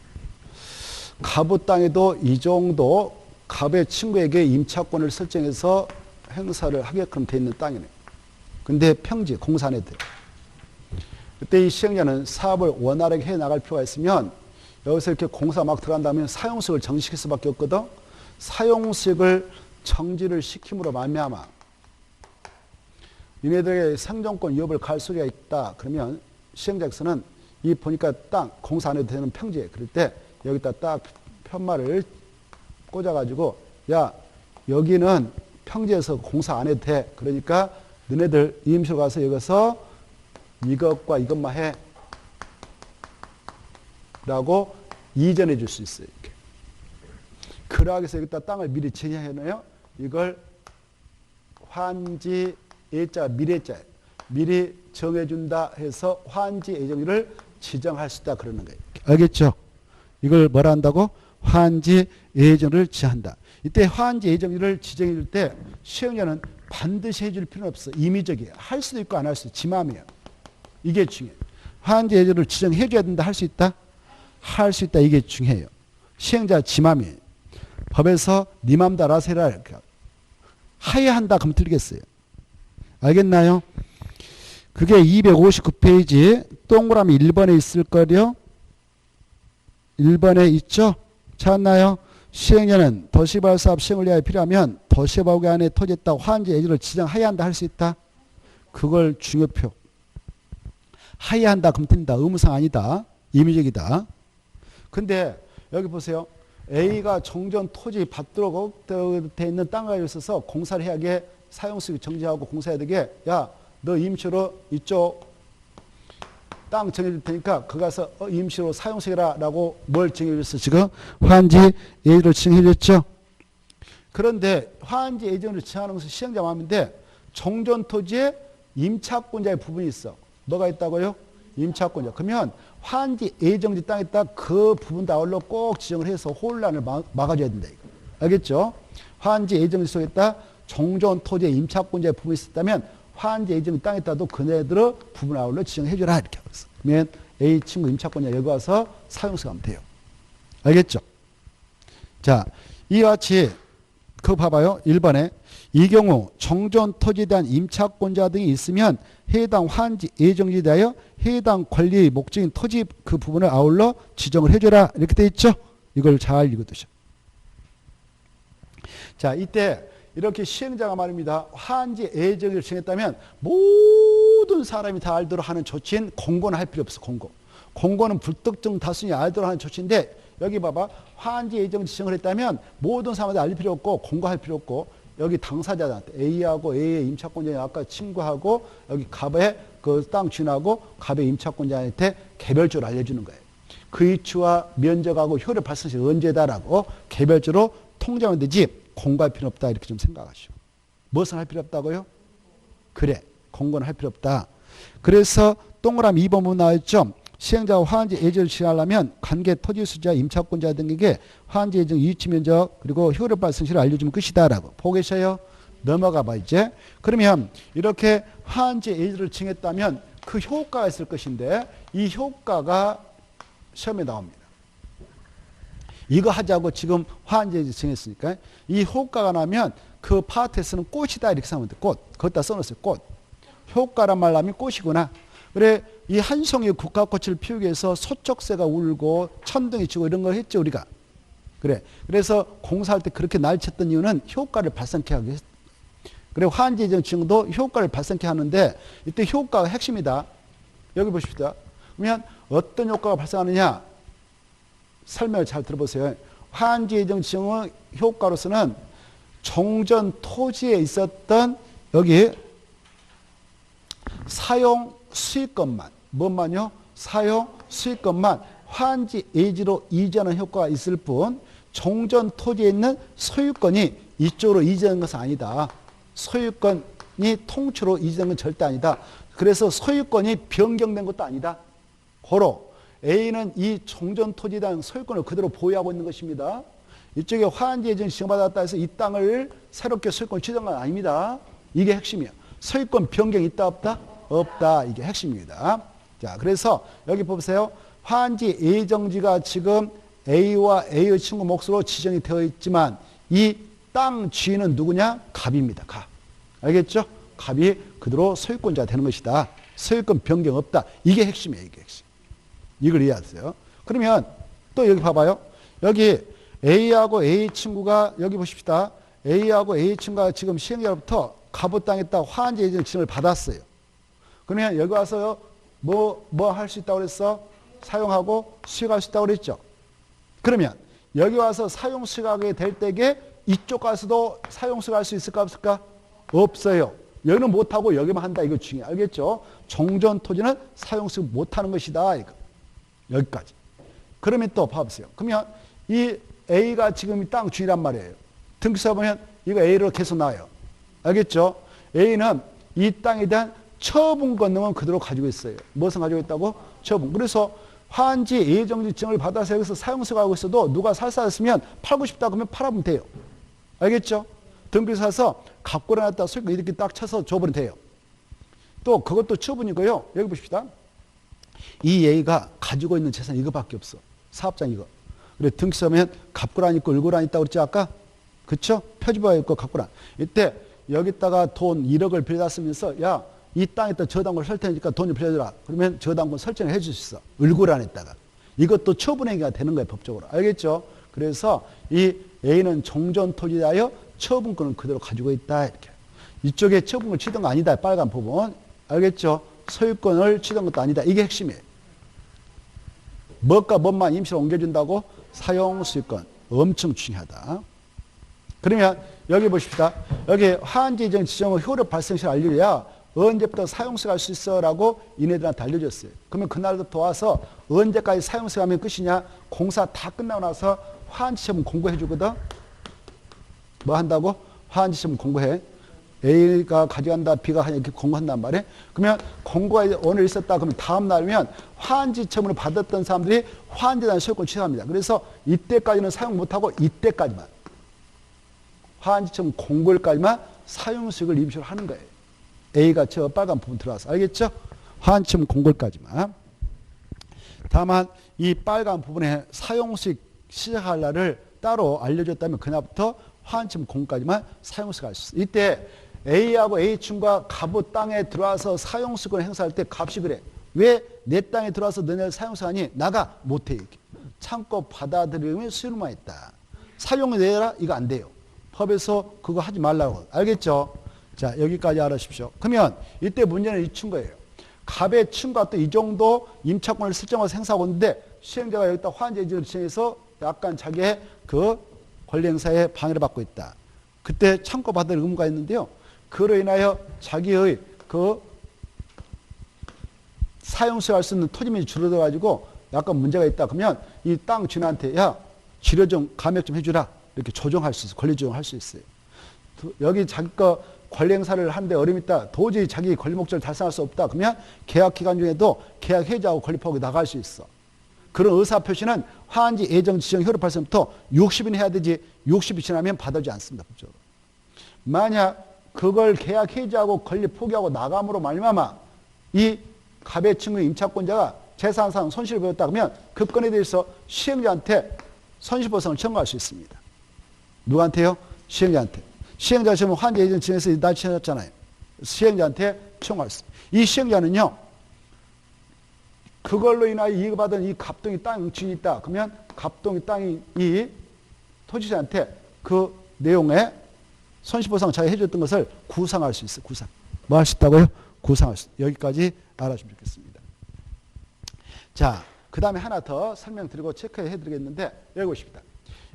갑의 땅에도 이 정도 갑의 친구에게 임차권을 설정해서 행사를 하게끔 돼 있는 땅이네요. 근데 평지, 공사 안 해도 돼요. 그때 이 시행자는 사업을 원활하게 해 나갈 필요가 있으면 여기서 이렇게 공사 막 들어간다면 사용수익을 정지시킬 수밖에 없거든. 사용수익을 정지를 시킴으로 말미암아 니네들의 생존권 위협을 가할 소리가 있다. 그러면 시행자에서는 이 보니까 땅 공사 안 해도 되는 평지에 그럴 때 여기다 딱 편말을 꽂아가지고 야 여기는 평지에서 공사 안 해도 돼. 그러니까 너네들 임시로 가서 여기서 이것과 이것만 해. 라고 이전해 줄 수 있어요. 이렇게. 그러기 위해서 여기다 땅을 미리 정해놓아요. 이걸 환지 예자 미래자예요. 미리 정해준다 해서 환지 예정일을 지정할 수 있다 그러는 거예요. 알겠죠? 이걸 뭐라 한다고? 환지 예정일을 지한다. 이때 환지 예정일을 지정해 줄 때 시행자는 반드시 해줄 필요는 없어. 임의적이에요. 할 수도 있고 안 할 수도 있고 지 마음이에요. 이게 중요해요. 환지 예정일을 지정해 줘야 된다. 할 수 있다? 할 수 있다. 이게 중요해요. 시행자 지 마음이에요. 법에서 네 맘 알아서 해라. 이렇게. 하야 한다. 그럼 틀리겠어요. 알겠나요? 그게 259페이지 동그라미 1번에 있을 거요. 1번에 있죠? 찾았나요? 시행자는 도시개발 사업 시행을 위하여 필요하면 도시개발구역 안에 토지에 따라 환지 예정일을 지정하여야 한다. 할 수 있다? 그걸 중요표. 하여야 한다. 그럼 틀린다. 의무상 아니다. 임의적이다. 근데 여기 보세요. A가 정전 토지 밭으로 돼 있는 땅을 가지고 있어서 공사를 해야 하게 사용수익 정지하고 공사해야 되게 야 너 임시로 이쪽 땅 정해줄 테니까 그 가서 임시로 사용수익이라 라고 뭘 정해줬어 지금? 환지 예정을 정해줬죠. 그런데 환지 예정을 정하는 것은 시행자 마음인데 정전 토지에 임차권자의 부분이 있어. 뭐가 있다고요? 임차권자. 그러면 환지 예정지 땅에 있다 그 부분 다울로 꼭 지정을 해서 혼란을 막아줘야 된다. 이거. 알겠죠? 환지 예정지 속에 있다 정전 토지의 임차권자의 부분이 있었다면 환지 예정지 땅에 있다도 그네들의 부분 아울러 지정해줘라. 이렇게 하고 있어. 그러면 A 친구 임차권자 여기 와서 사용수 하면 돼요. 알겠죠? 자, 이와 같이 그거 봐봐요. 1번에 이 경우 정전 토지에 대한 임차권자 등이 있으면 해당 환지 예정지에 대하여 해당 권리 목적인 토지 그 부분을 아울러 지정을 해줘라. 이렇게 돼 있죠? 이걸 잘 읽어두셔. 자, 이때 이렇게 시행자가 말입니다. 환지 예정을 정했다면 모든 사람이 다 알도록 하는 조치인 공고는 할 필요 없어. 공고는 불특정 다수인이 알도록 하는 조치인데 여기 봐봐. 환지 예정 지정을 했다면 모든 사람한테 알릴 필요 없고 공고할 필요 없고 여기 당사자한테 A하고 A의 임차권자인 아까 친구하고 여기 갑의 그 땅 주인하고 갑의 임차권자한테 개별적으로 알려주는 거예요. 그 이치와 면적하고 효력 발생 시 언제다라고 개별적으로 통정하면 되지 공고할 필요 없다 이렇게 좀 생각하시오. 무엇을 할 필요 없다고요? 그래. 공고는 할 필요 없다. 그래서 동그라미 2번 부분 나왔죠. 시행자가 환지 예정을 지정하려면 관계 토지 수자 임차권자 등에게 환지 예정 유치 면적 그리고 효력 발생 시를 알려주면 끝이다라고 보고 계셔요. 넘어가 봐 이제. 그러면 이렇게 환지 예정을 정했다면 그 효과가 있을 것인데 이 효과가 시험에 나옵니다. 이거 하자고 지금 화한제정 정했으니까 이 효과가 나면 그 파트에서는 꽃이다 이렇게 생각하면 돼. 꽃. 거기다 써놨어요. 꽃. 효과란 말 하면 꽃이구나. 그래 이 한 송이 국화꽃을 피우기 위해서 소쩍새가 울고 천둥이 치고 이런 걸 했죠 우리가. 그래. 그래서 공사할 때 그렇게 날쳤던 이유는 효과를 발생케 하기 위해서. 그래 화한제정 지정도 효과를 발생케 하는데 이때 효과가 핵심이다. 여기 보십시다. 그러면 어떤 효과가 발생하느냐 설명을 잘 들어보세요. 화한제정 지정의 효과로서는 종전 토지에 있었던 여기 사용 수익권만 뭔만요? 사용 수익권만 화한지 예지로 이전하는 효과가 있을 뿐 종전 토지에 있는 소유권이 이쪽으로 이전한 것은 아니다. 소유권이 통째로 이전한 건 절대 아니다. 그래서 소유권이 변경된 것도 아니다. 고로 A는 이 종전 토지에 대한 소유권을 그대로 보유하고 있는 것입니다. 이쪽에 화한지 예정 지정받았다 해서 이 땅을 새롭게 소유권 취득한 건 아닙니다. 이게 핵심이야. 소유권 변경이 있다 없다? 없다. 이게 핵심입니다. 자, 그래서 여기 보세요. 화한지 예정지가 지금 A와 A의 친구 몫으로 지정이 되어 있지만 이 땅 주인은 누구냐? 갑입니다. 갑. 알겠죠? 갑이 그대로 소유권자가 되는 것이다. 소유권 변경 없다. 이게 핵심이에요. 이게 핵심. 이걸 이해하세요. 그러면 또 여기 봐봐요. 여기 A하고 A 친구가 여기 보십시다. A하고 A 친구가 지금 시행자로부터 갑의 땅에다 화한지 예정 지정을 받았어요. 그러면 여기 와서 뭐 할 수 있다고 그랬어? 사용하고 수익할 수 있다고 그랬죠. 그러면 여기 와서 사용 수익하게 될 때에 이쪽 가서도 사용 수익할 수 있을까 없을까? 없어요. 여기는 못하고 여기만 한다. 이거 중요해. 알겠죠? 종전 토지는 사용 수익 못하는 것이다. 이거. 여기까지. 그러면 또 봐보세요. 그러면 이 A가 지금 이 땅 주인이란 말이에요. 등기서 보면 이거 A로 계속 나와요. 알겠죠? A는 이 땅에 대한 처분 권능은 그대로 가지고 있어요. 무엇을 가지고 있다고? 처분. 그래서 화한지 예정지 지정을 받아서 여기서 사용수가 하고 있어도 누가 살사했으면 팔고 싶다 그러면 팔아보면 돼요. 알겠죠? 등기소 사서 갖고 나왔다 소유권 이렇게 딱 쳐서 줘버리면 돼요. 또 그것도 처분이고요. 여기 보십시다. 이 A가 가지고 있는 재산이 이거밖에 없어. 사업장 이거. 그래 등기소하면 갑고란 있고 을고란 있다고 그랬지 아까? 그쵸? 표지부가 있고 갑고란. 이때 여기다가 돈 1억을 빌려쓰면서 야 이 땅에다 저당권 설 테니까 돈을 빌려주라. 그러면 저당권 설정을 해줄 수 있어. 을고란에다가. 이것도 처분행위가 되는 거예요. 법적으로. 알겠죠? 그래서 이 A는 종전토지하여 처분권을 그대로 가지고 있다. 이렇게. 이쪽에 처분을 취득한 거 아니다. 빨간 부분. 알겠죠? 소유권을 취득한 것도 아니다. 이게 핵심이에요. 뭐가 뭔만 임시로 옮겨준다고? 사용수익권. 엄청 중요하다. 그러면 여기 보십시다. 여기 화한지 예정 지정의 효력 발생 시를 알려줘야 언제부터 사용수익 할 수 있어 라고 이네들한테 알려줬어요. 그러면 그날부터 와서 언제까지 사용수익 하면 끝이냐? 공사 다 끝나고 나서 화한지 시험 공고해 주거든. 뭐 한다고? 화한지 시험 공고해. A가 가져간다, B가 이렇게 공고한단 말이에요. 그러면 공고가 오늘 있었다 그러면 다음 날이면 화한지 처분을 받았던 사람들이 화한지에 대한 소유권 취득합니다. 그래서 이때까지는 사용 못하고 이때까지만 화한지 처분 공고일까지만 사용수익을 임시로 하는 거예요. A가 저 빨간 부분 들어와서 알겠죠? 화한지 처분 공고일까지만. 다만 이 빨간 부분에 사용수익 시작할 날을 따로 알려줬다면 그날부터 화한지 처분 공고까지만 사용수익 할 수 있어요. 이때 A하고 A층과 갑의 땅에 들어와서 사용수익을 행사할 때 값이 그래. 왜 내 땅에 들어와서 너네 사용수익 하니? 나가 못해. 이렇게. 참고 받아들이면 수익만 있다. 사용을 내라? 이거 안 돼요. 법에서 그거 하지 말라고. 알겠죠? 자, 여기까지 알아십시오. 그러면 이때 문제는 이 친구예요. 갑의 친구가 또 이 정도 임차권을 설정해서 행사하고 있는데 시행자가 여기다 화한지 예정을 지정해서 약간 자기의 그 권리 행사에 방해를 받고 있다. 그때 참고받을 의무가 있는데요. 그로 인하여 자기의 그 사용수익 할 수 있는 토지면이 줄어들어가지고 약간 문제가 있다. 그러면 이 땅 주인한테 야, 치료 좀 감액 좀 해주라. 이렇게 조정할 수 있어요. 권리 조정할 수 있어요. 여기 자기 거 권리 행사를 하는데 어려움이 있다. 도저히 자기 권리 목적을 달성할 수 없다. 그러면 계약 기간 중에도 계약 해지하고 권리 포기 나갈 수 있어. 그런 의사표시는 화한지 예정 지정 효력 발생부터 60일 해야 되지 60이 지나면 받아주지 않습니다. 법적으로. 만약 그걸 계약 해지하고 권리 포기하고 나감으로 말미암아 이 갑의 친구 임차권자가 재산상 손실을 보였다 그러면 그 건에 대해서 시행자한테 손실보상을 청구할 수 있습니다. 누구한테요? 시행자한테. 시행자 지금 환지 예정 지정해서 날치셨잖아요. 시행자한테 청구할 수 있습니다. 이 시행자는요, 그걸로 인하여 이익을 받은 이 갑동이 땅 주인이 있다. 그러면 갑동이 땅이 이 토지자한테 그 내용의 손실보상 자기가 해줬던 것을 구상할 수 있어요. 구상. 뭐 할 수 있다고요? 구상할 수 있어요. 여기까지 알아주면 좋겠습니다. 자, 그 다음에 하나 더 설명드리고 체크해 드리겠는데, 여기 보십니다.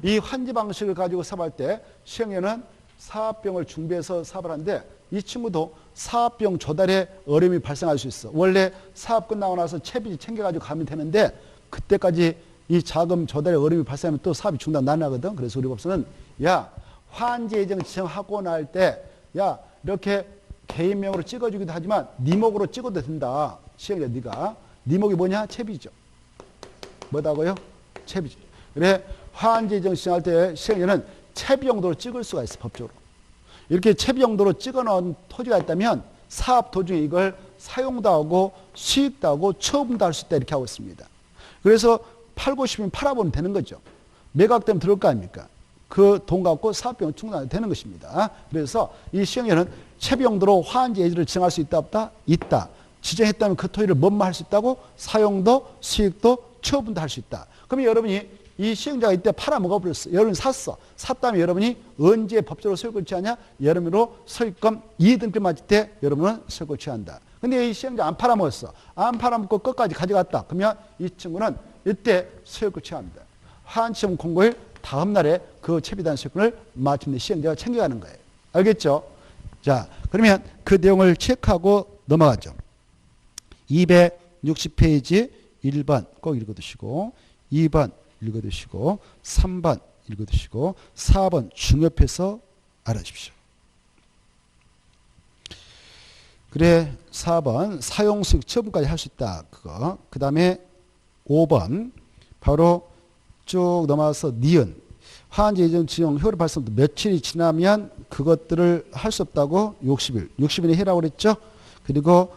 이 환지 방식을 가지고 사업할 때 시행자는 사업병을 준비해서 사업을 하는데, 이 친구도 사업병 조달에 어려움이 발생할 수 있어. 원래 사업 끝나고 나서 채비 챙겨가지고 가면 되는데, 그때까지 이 자금 조달에 어려움이 발생하면 또 사업이 중단 난하거든. 그래서 우리 법서는, 야, 환지 예정 지정하고 날 때, 야, 이렇게 개인명으로 찍어주기도 하지만 네 목으로 찍어도 된다. 시행자 네가. 네 목이 뭐냐? 채비죠. 뭐다고요? 채비죠. 그래, 환지 예정 지정할 때 시행자는 채비 용도로 찍을 수가 있어, 법적으로. 이렇게 채비 용도로 찍어놓은 토지가 있다면 사업 도중에 이걸 사용도 하고 수익도 하고 처분도 할 수 있다, 이렇게 하고 있습니다. 그래서 팔고 싶으면 팔아보면 되는 거죠. 매각되면 들어올 거 아닙니까? 그 돈 갖고 사업비용 충당되는 것입니다. 그래서 이 시행자는 채비 용도로 환지 예지를 지정할 수 있다, 없다? 있다. 지정했다면 그 토지를 뭐뭐 할 수 있다고? 사용도 수익도 처분도 할 수 있다. 그러면 여러분이 이 시행자가 이때 팔아먹어버렸어. 여러분이 샀어. 샀다면 여러분이 언제 법적으로 소유권 취하냐? 여러분으로 소유권 이의등급 맞을 때 여러분은 소유권 취한다. 근데 이 시행자 안 팔아먹었어. 안 팔아먹고 끝까지 가져갔다. 그러면 이 친구는 이때 소유권 취합니다. 환시험 공고일 다음 날에 그 채비단 소유권을 마침내 시행자가 챙겨가는 거예요. 알겠죠? 자, 그러면 그 내용을 체크하고 넘어가죠. 260페이지 1번 꼭 읽어두시고, 2번 읽어두시고, 3번 읽어두시고, 4번 중요해서 알아주십시오. 그래, 4번 사용수익 처분까지 할 수 있다. 그거. 그 다음에 5번 바로 쭉 넘어가서 니은. 환지 예정 지정 효력 발생부터 며칠이 지나면 그것들을 할 수 없다고 60일. 60일에 해라고 그랬죠. 그리고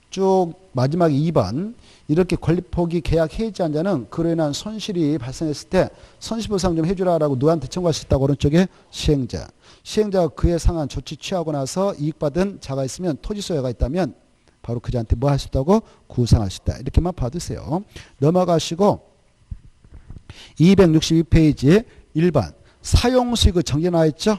쭉 마지막 2번. 이렇게 권리포기 계약 해지한 자는 그로 인한 손실이 발생했을 때 손실보상 좀 해주라라고 누구한테 청구할 수 있다고 오른쪽에 시행자. 시행자가 그에 상한 조치 취하고 나서 이익받은 자가 있으면 토지 소유가 있다면 바로 그자한테 뭐 할 수 있다고? 구상할 수 있다. 이렇게만 봐두세요. 넘어가시고 262페이지 1번 사용수익의 정제 나와 있죠.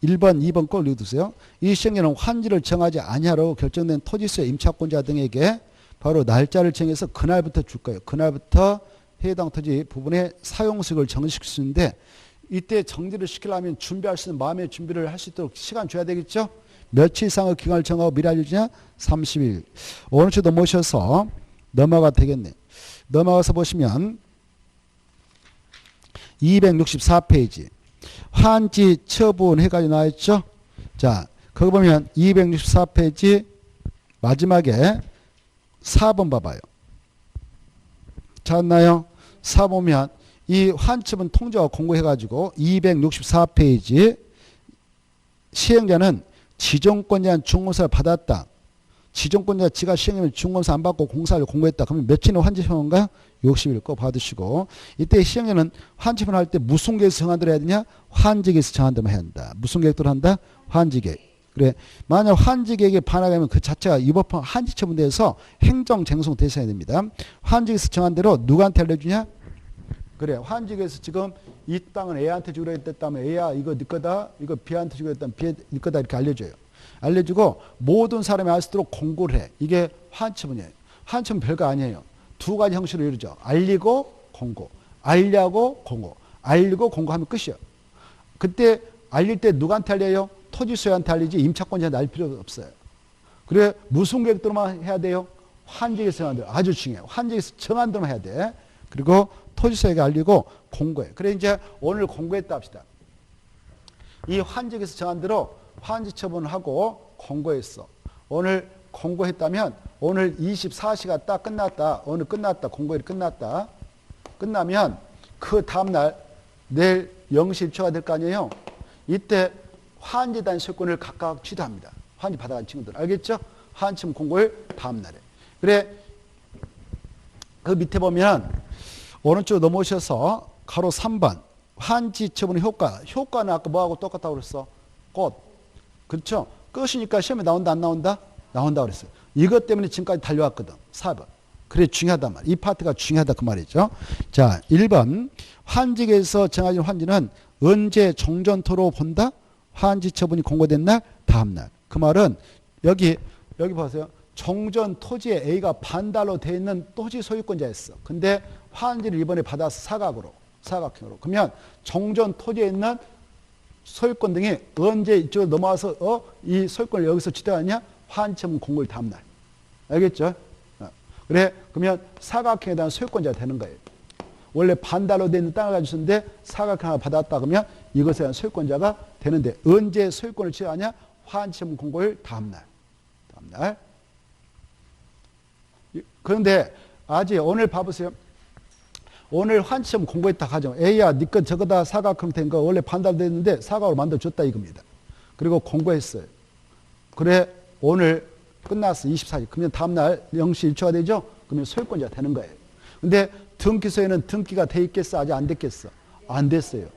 1번, 2번 꼭 읽어두세요. 이 시행자는 환지를 정하지 아니하라고 결정된 토지수의 임차권자 등에게 바로 날짜를 정해서 그날부터 줄 거예요. 그날부터 해당 토지 부분의 사용수익을 정지시킬 수 있는데, 이때 정지를 시키려면 준비할 수 있는 마음의 준비를 할 수 있도록 시간 줘야 되겠죠. 며칠 이상의 기간을 정하고 미리 알려주냐? 30일. 오늘 주도 모셔서 넘어가 되겠네. 넘어가서 보시면 264페이지 환지 처분 해가지고 나와 있죠. 자, 거기 보면 264페이지 마지막에 4번 봐봐요. 찾나요? 4 보면 이 환처분 통지와 공고해가지고 264페이지 시행자는 지정권자한 중공사를 받았다. 지정권자 지가 시행하면 중공사 안 받고 공사를 공고했다. 그러면 며칠은 환지평인가? 60일 거 받으시고, 이때 시행자는 환지평 할 때 무슨 계획에서 정한 대로 해야 되냐? 환지계획에서 정한 대로 해야 한다. 무슨 계획대로 한다? 환지계획. 그래, 만약 환지계획에 반하면 그 자체가 위법한 환지처분돼서 행정쟁송 대상이 됩니다. 환지계획에서 정한 대로 누구한테 알려주냐? 그래, 환지계획에서 지금 이 땅은 A한테 주기로 했다면 A야 이거 네 거다, 이거 B한테 주기로 했다면 B 네 거다, 이렇게 알려줘요. 알려주고 모든 사람이 알 수 있도록 공고를 해. 이게 환처분이에요. 환처분 별거 아니에요. 두 가지 형식으로 이루죠. 알리고 공고, 알려고 공고, 알리고 공고하면 끝이에요. 그때 알릴 때 누구한테 알려요? 토지 소유한테 알리지 임차권자한테 알 필요가 없어요. 그래, 무슨 계획대로만 해야 돼요? 환지계에서 정한 대로. 아주 중요해요. 환지계에서 정한 대로만 해야 돼. 그리고 토지 소유에게 알리고 공고해. 그래, 이제 오늘 공고했다 합시다. 이 환지계에서 정한 대로 환지 처분을 하고 공고했어. 오늘 공고했다면 오늘 24시가 딱 끝났다. 오늘 끝났다. 공고일이 끝났다. 끝나면 그 다음날 내일 0시 1초가 될 거 아니에요. 이때 환지단 소유권을 각각 취득합니다. 환지 받아간 친구들. 알겠죠? 환지처분 공고일 다음날에. 그래, 그 밑에 보면 오른쪽 넘어오셔서 가로 3번. 환지 처분의 효과. 효과는 아까 뭐하고 똑같다고 그랬어? 꽃. 그렇죠? 끝이니까 시험에 나온다, 안 나온다? 나온다 그랬어요. 이것 때문에 지금까지 달려왔거든. 4번. 그래, 중요하단 말이야. 이 파트가 중요하다 그 말이죠. 자, 1번. 환직에서 정해진 환지는 언제 종전토로 본다? 환지 처분이 공고된 날, 다음 날. 그 말은 여기 보세요. 종전 토지에 A가 반달로 되어 있는 토지 소유권자였어. 근데 환지를 이번에 받아서 사각형으로. 그러면 종전 토지에 있는 소유권 등이 언제 이쪽으로 넘어와서 이 소유권을 여기서 취득하느냐? 환지 처분 공고일 다음 날. 알겠죠? 그래, 그러면 사각형에 대한 소유권자가 되는 거예요. 원래 반달로 되어 있는 땅을 가지고 있었는데 사각형 하나 받았다 그러면 이것에 대한 소유권자가 되는데 언제 소유권을 취하냐? 환지처분 공고일 다음 날. 그런데 아직 오늘 봐보세요. 오늘 환지처분 공고했다 하죠. A야, 네 것 저거다 사각형 된 거 원래 반달 됐는데 사각으로 만들어줬다 이겁니다. 그리고 공고했어요. 그래, 오늘 끝났어. 24일. 그러면 다음날 0시 1초가 되죠? 그러면 소유권자가 되는 거예요. 근데 등기소에는 등기가 돼 있겠어? 아직 안 됐겠어? 안 됐어요.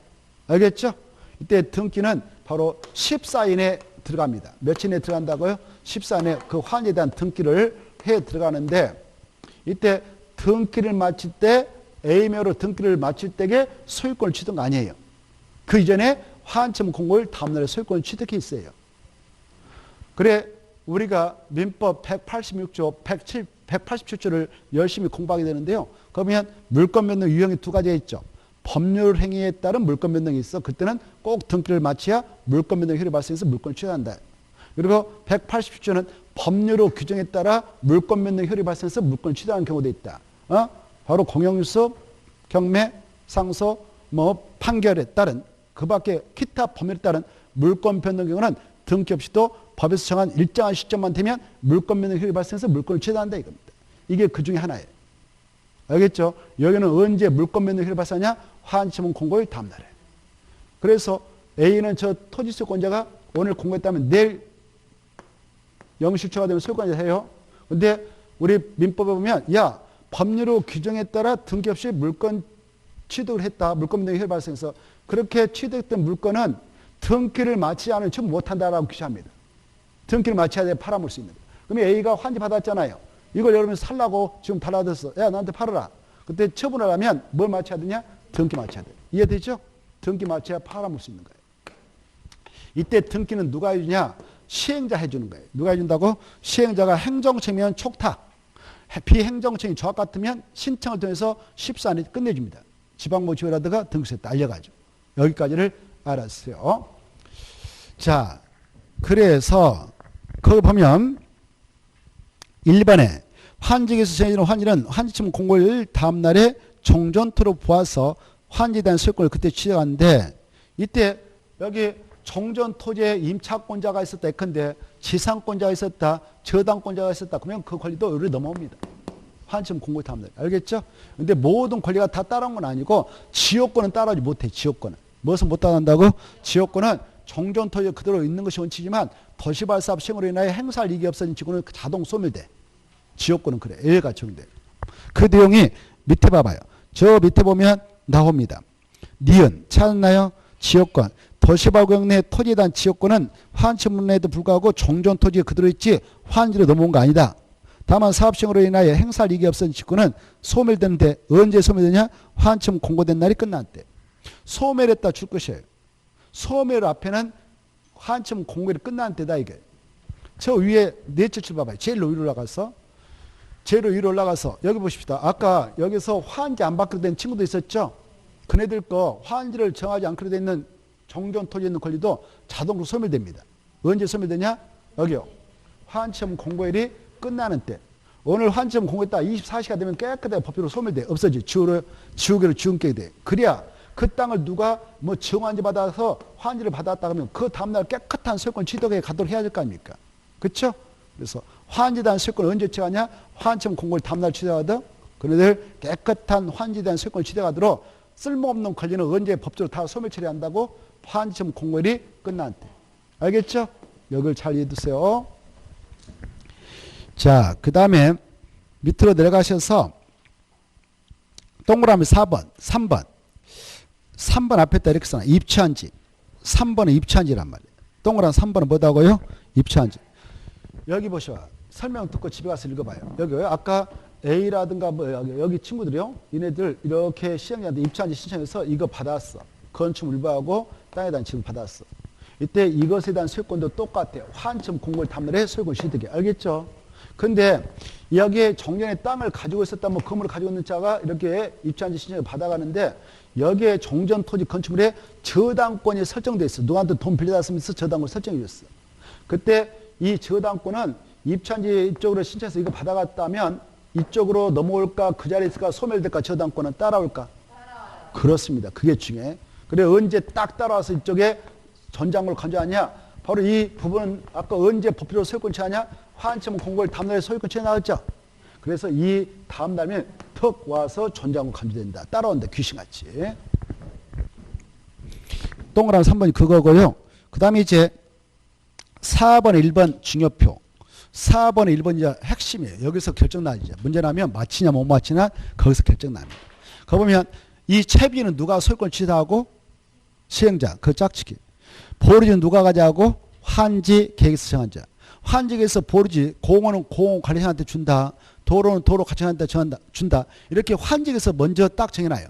알겠죠? 이때 등기는 바로 14인에 들어갑니다. 며칠에 들어간다고요? 14인에 그 환지에 대한 등기를 해 들어가는데 이때 등기를 마칠 때 A묘로 등기를 마칠 때에 소유권을 취득한 거 아니에요. 그 이전에 환지처분 공고일 다음날에 소유권을 취득해 있어요. 그래, 우리가 민법 186조, 187조를 열심히 공부하게 되는데요. 그러면 물권 변동 유형이 두 가지가 있죠. 법률 행위에 따른 물권 변동이 있어. 그때는 꼭 등기를 마쳐야 물권 변동 효력이 발생해서 물권을 취득한다. 그리고 187조는 법률의 규정에 따라 물권 변동 효력이 발생해서 물권을 취득하는 경우도 있다. 바로 공영유서, 경매, 상소, 판결에 따른 그 밖에 기타 법률에 따른 물권 변동 경우는 등기 없이도 법에서 정한 일정한 시점만 되면 물권 변동 효력이 발생해서 물권을 취득한다 이겁니다. 이게 그 중에 하나예요. 알겠죠? 여기는 언제 물권 변동 효력이 발생하냐? 환지처분 공고일 다음 날에. 그래서 A는 저 토지 소유권자가 오늘 공고했다면 내일 0시초가 되면 소유권자 해요. 근데 우리 민법에 보면 야, 법률의 규정에 따라 등기 없이 물권 취득을 했다. 물권 변동 효력이 발생해서 그렇게 취득된 물권은 등기를 마치지 않으면 처분 못한다라고 규정합니다. 등기를 마쳐야 돼 팔아먹을 수 있는 거예요. 그러면 A가 환지 받았잖아요. 이걸 여러분 살라고 지금 달라졌어. 야, 나한테 팔아라. 그때 처분을 하면 뭘 마쳐야 되냐? 등기 마쳐야 돼. 이해되죠? 등기 마쳐야 팔아먹을 수 있는 거예요. 이때 등기는 누가 해주냐? 시행자 해주는 거예요. 누가 해준다고? 시행자가 행정청이면 촉탁, 비행정청이 저와 같으면 신청을 통해서 14일에 끝내줍니다. 지방법 지회라든가 등기소에 알려가지고. 여기까지를 알았어요. 자, 그래서 거기 보면 1번에 환직에서 정해지는 환지는 환지처분 공고일 다음 날에 종전토로 보아서 환지에 대한 소유권을 그때 취득하는데 이때 여기 종전토지에 임차권자가 있었다 예컨대 지상권자가 있었다 저당권자가 있었다 그러면 그 권리도 여기로 넘어옵니다. 환지처분 공고일 다음 날. 알겠죠? 근데 모든 권리가 다 따라온 건 아니고 지역권은 따라오지 못해. 지역권은. 무엇을 못 따라온다고? 지역권은 종전토지에 그대로 있는 것이 원칙이지만 도시발사업 시행으로 인하여 행사할 이익이 없어진 지구는 자동 소멸돼. 지역권은 그래. A가 적용돼. 그 내용이 밑에 봐봐요. 저 밑에 보면 나옵니다. 니은 찾았나요? 지역권. 도시발구역 내 토지에 대한 지역권은 환지문에도 불구하고 종전토지에 그대로 있지 환지로 넘어온 거 아니다. 다만 사업시행으로 인하여 행사할 이익이 없어진 지구는 소멸되는데 언제 소멸되냐? 환지문 공고된 날이 끝난 때. 소멸했다 줄 것이에요. 소멸 앞에는 환지문 공고일이 끝난 때다 이게. 저 위에 넷째 줄 봐봐요. 제일 위로 올라가서 여기 보십시다. 아까 여기서 환지 안 받기로 된 친구도 있었죠. 그네들 거 환지를 정하지 않기로 되 있는 종전토지에 있는 권리도 자동으로 소멸됩니다. 언제 소멸되냐? 여기요. 환지처분 공고일이 끝나는 때. 오늘 환지처분 공고했다 24시간 되면 깨끗하게 법적으로 소멸돼. 없어지. 지우개로 지운게 돼. 그래야 그 땅을 누가 정환지 받아서 환지를 받았다 그러면 그 다음날 깨끗한 소유권 취득에 가도록 해야 될 거 아닙니까? 그렇죠? 그래서 환지에 대한 소유권을 언제 취득하냐? 환지처분 공고일 다음날 취득하거든. 그네들 깨끗한 환지에 대한 소유권을 취득하도록 쓸모없는 권리는 언제 법적으로 다 소멸 처리한다고? 환지처분 공고일이 끝난 때. 알겠죠? 여기를 잘 이해해두세요. 자, 그 다음에 밑으로 내려가셔서 동그라미 4번, 3번. 3번 앞에다 이렇게 써놔. 입찰지. 3번은 입찰지란 말이에요. 동그란 3번은 뭐다고요? 입찰지. 여기 보시오. 설명 듣고 집에 가서 읽어봐요. 여기 아까 A라든가 뭐 여기 친구들이요. 얘네들 이렇게 시행자한테 입찰지 신청해서 이거 받았어. 건축 물부하고 땅에 대한 지분 받았어. 이때 이것에 대한 소유권도 똑같아요. 환점 공고를 담당해 소유권 취득이. 알겠죠? 근데 여기에 정년에 땅을 가지고 있었다면 건물을 가지고 있는 자가 이렇게 입찰지 신청을 받아가는데 여기에 종전 토지 건축물에 저당권이 설정돼 있어. 누구한테 돈 빌려달으면서 저당권 설정해 줬어. 그때 이 저당권은 입찰지 이쪽으로 신청해서 이거 받아갔다면 이쪽으로 넘어올까 그 자리에 있을까 소멸될까 저당권은 따라올까? 그렇습니다. 그게 중요해. 그래 언제 딱 따라와서 이쪽에 전장을 건조하냐? 바로 이 부분은 아까 언제 법필로 소유권 취하냐? 환점 공고를 다음날에 소유권 취해 나왔죠. 그래서 이 다음 날면 턱 와서 전장을 건조된다. 따라온다. 귀신같이. 동그라미 3번이 그거고요. 그 다음에 이제 4번, 1번 중요표. 4번, 1번 이제 핵심이에요. 여기서 결정 나죠. 문제 나면 맞히냐 못 맞히냐 거기서 결정 납니다. 거 보면 이 채비는 누가 소유권 취하고 시행자, 그 짝짓기. 보류지는 누가 가져가고 환지 계획서 정한자. 환지에서 보류지 공원은 공원관리자한테 준다. 도로는 도로가치한테 준다. 이렇게 환지에서 먼저 딱 정해놔요.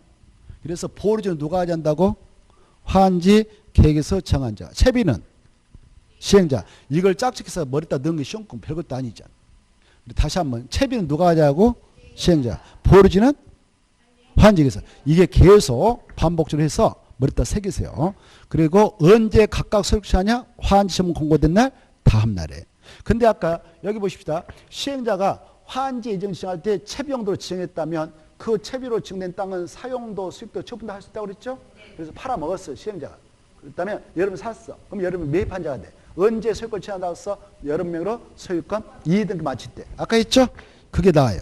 그래서 보류지는 누가 가져간다고? 환지 계획서 정한자. 채비는 시행자. 이걸 짝짓기해서 머리다 넣은 게 쉬운 건 별것도 아니잖아. 다시 한번 채비는 누가 가져가고? 시행자. 보류지는 환지에서. 이게 계속 반복적으로 해서 머리다 새기세요. 그리고 언제 각각 소유취하냐? 환지시험 공고된 날 다음 날에. 근데 아까 여기 보십시다. 시행자가 환지 예정 지정할 때 채비용도로 지정했다면 그 채비로 지정된 땅은 사용도 수익도 처분도 할 수 있다고 그랬죠? 그래서 팔아먹었어요. 시행자가. 그렇다면 여러분 샀어. 그럼 여러분 매입한 자가 돼. 언제 소유권 취한다고 했어? 여러명으로 소유권 이해등기 마칠 때. 아까 했죠? 그게 나와요.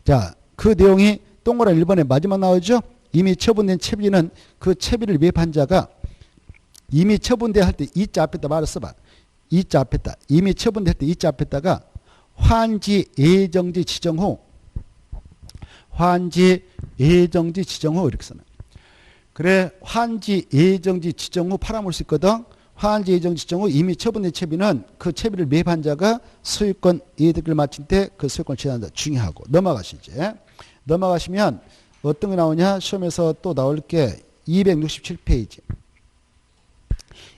자, 그 내용이 동그라미 1번에 마지막 나오죠? 이미 처분된 채비는 그 채비를 매입한 자가 이미 처분돼 할 때 이자 앞에다 말을 써봐. 이자 앞에다. 이미 처분될 때 이자 앞에다가 환지 예정지 지정 후 환지 예정지 지정 후 이렇게 써놔. 그래 환지 예정지 지정 후 팔아먹을 수 있거든. 환지 예정지 지정 후 이미 처분된 채비는 그 채비를 매입한 자가 소유권 이득을 마친 때 그 소유권을 취한다. 중요하고. 넘어가시죠. 넘어가시면 어떤 게 나오냐? 시험에서 또 나올 게 267페이지.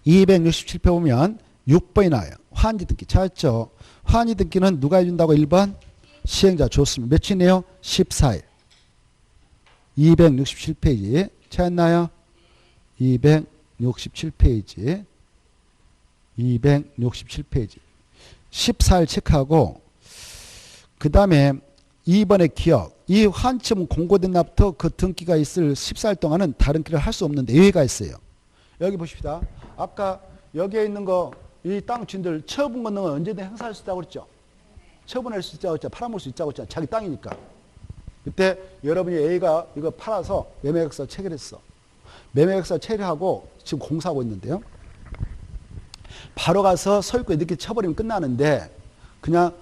267페이지 보면 6번이 나와요. 환지 등기 찾았죠? 환지 등기는 누가 해준다고? 1번 시행자. 좋습니다. 며칠이네요? 14일. 267페이지 찾았나요? 267페이지 267페이지 14일 체크하고 그 다음에 2번의 기억. 이 환점 공고된 날부터 그 등기가 있을 14일 동안은 다른 길을 할 수 없는데 예외가 있어요. 여기 보십시다. 아까 여기에 있는 거 이 땅 주인들 처분 권능은 언제든 행사할 수 있다고 그랬죠. 처분할 수 있다고 했죠. 팔아먹을 수 있다고 했죠. 자기 땅이니까. 그때 여러분이 A가 이거 팔아서 매매계약서 체결했어. 매매계약서 체결하고 지금 공사하고 있는데요. 바로 가서 소유권 이렇게 쳐버리면 끝나는데 그냥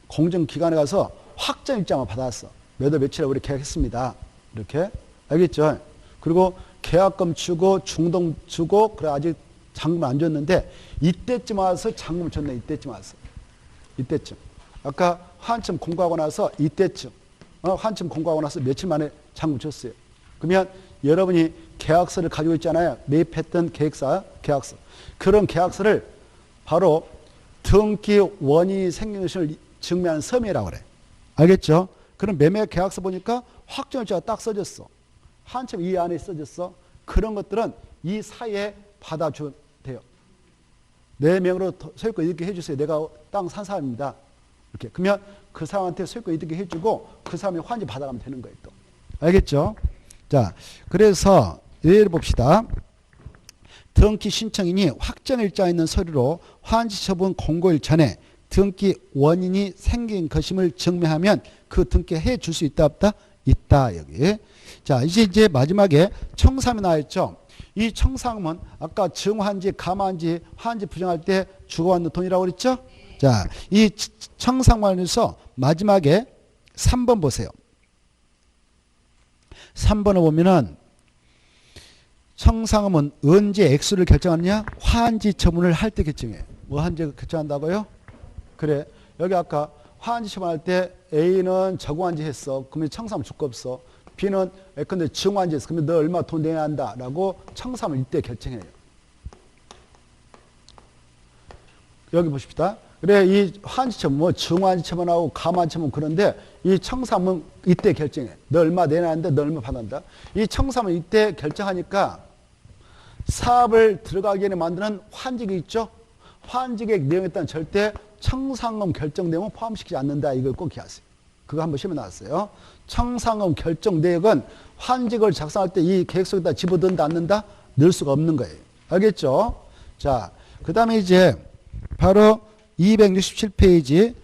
공정기관에 가서 확정 일자만 받았어. 몇 월 며칠에 우리 계약했습니다. 이렇게. 알겠죠? 그리고 계약금 주고 중동 주고 그래 아직 잔금을 안 줬는데 이때쯤 와서 잔금을 줬네. 이때쯤 와서. 이때쯤. 아까 환점 공고하고 나서 이때쯤. 환점 공고하고 나서 며칠 만에 잔금 줬어요. 그러면 여러분이 계약서를 가지고 있잖아요. 매입했던 계획서, 계약서. 그런 계약서를 바로 등기 원인이 생긴 것을 증명한 서명이라고 그래. 알겠죠? 그럼 매매 계약서 보니까 확정일자가 딱 써졌어. 한참 이 안에 써졌어. 그런 것들은 이 사이에 받아줘야 돼요. 내 명으로 소유권 이렇게 해주세요. 내가 땅 산 사람입니다. 이렇게. 그러면 그 사람한테 소유권 이렇게 해주고 그 사람이 환지 받아가면 되는 거예요. 또. 알겠죠? 자, 그래서 예를 봅시다. 등기 신청인이 확정일자 있는 서류로 환지 처분 공고일 전에 등기 원인이 생긴 것임을 증명하면 그 등기 해 줄 수 있다 없다? 있다 여기. 자 이제 마지막에 청사함이 나왔죠. 이 청사함은 아까 증환지, 감환지, 환지 부정할 때 주고받는 돈이라고 그랬죠. 자 이 청사함 관련해서 마지막에 3번 보세요. 3번을 보면은 청상음은 언제 액수를 결정하느냐? 화한지 처분을 할 때 결정해. 뭐 한지 결정한다고요? 그래. 여기 아까 화한지 처분할 때 A는 저공한지 했어. 그러면 청상음 줄 거 없어. B는 근데 증환지 했어. 그러면 너 얼마 돈 내야 한다라고 청상음을 이때 결정해요. 여기 보십시다. 그래, 이 환지처분, 뭐 증환지처분하고 감환지처분 그런데 이 청상음은 이때 결정해. 너 얼마 내야 하는데 너 얼마 받는다. 이 청상음은 이때 결정하니까 사업을 들어가기 전에 만드는 환지계 있죠? 환지계 내용에 따른 절대 청상음 결정 내용은 포함시키지 않는다. 이걸 꼭 기하세요. 그거 한번 시험에 나왔어요. 청상음 결정 내역은 환지계를 작성할 때 이 계획 속에다 집어넣는다, 않는다? 넣을 수가 없는 거예요. 알겠죠? 자, 그 다음에 이제 바로 267페이지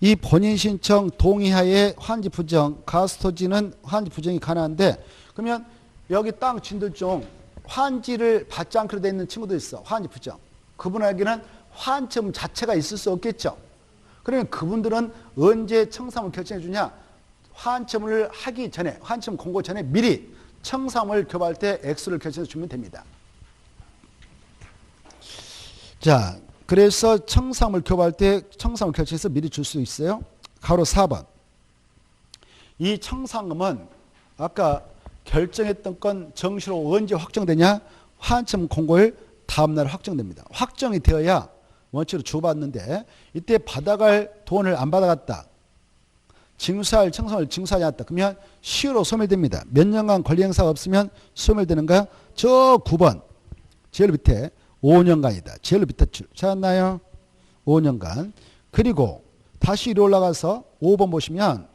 이 본인 신청 동의하에 환지 부정, 가스토지는 환지 부정이 가능한데 그러면 여기 땅 주인들 중 환지를 받지 않기로 되어 있는 친구도 있어. 환지 부정. 그분에게는 환점 자체가 있을 수 없겠죠. 그러면 그분들은 언제 청산을 결정해 주냐? 환점을 하기 전에, 환점 공고 전에 미리 청산을 교부할 때 액수를 결정해 주면 됩니다. 자, 그래서 청산을 교부할 때 청산을 결정해서 미리 줄 수 있어요. 가로 4번. 이 청산금은 아까 결정했던 건 정시로 언제 확정되냐? 환점 공고일 다음날 확정됩니다. 확정이 되어야 원칙으로 주고받는데 이때 받아갈 돈을 안 받아갔다. 징수할 청산을 징수하지 않았다. 그러면 시효로 소멸됩니다. 몇 년간 권리 행사가 없으면 소멸되는가? 저 9번 제일 밑에 5년간이다. 제일 밑에 줄 찾았나요? 5년간. 그리고 다시 이리 올라가서 5번 보시면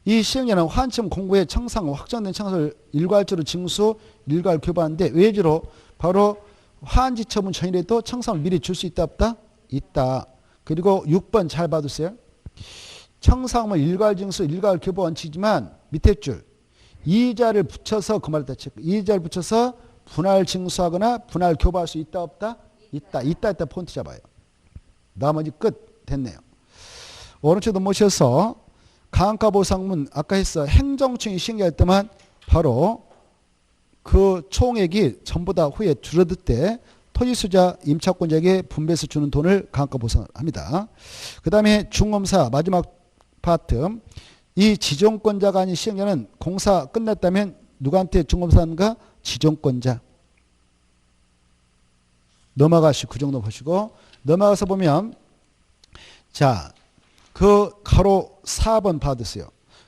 이 시행자는 환점 공고에 청산 확정된 청산을 일괄적으로 징수, 일괄 교부하는데 외주로 바로 환지 처분 전이라도 청산을 미리 줄 수 있다 없다? 있다. 그리고 6번 잘 봐두세요. 청산을 일괄 징수, 일괄 교부 원칙이지만 밑에 줄 이자를 붙여서 그 말을 다 체크. 이자를 붙여서 분할 징수하거나 분할 교부할 수 있다 없다? 있다. 있다 폰트 잡아요. 나머지 끝 됐네요. 오른쪽도 모셔서 가압과 보상문 아까 했어. 행정청이 시행할 때만 바로 그 총액이 전부 다 후에 줄어들 때 토지수자 임차권자에게 분배해서 주는 돈을 가압과 보상을 합니다. 그 다음에 중검사 마지막 파트. 이 지정권자가 아닌 시행자는 공사 끝났다면 누구한테 중검사인가? 지정권자. 넘어가시고 그 정도 보시고 넘어가서 보면 자, 그 가로 4번 받으세요.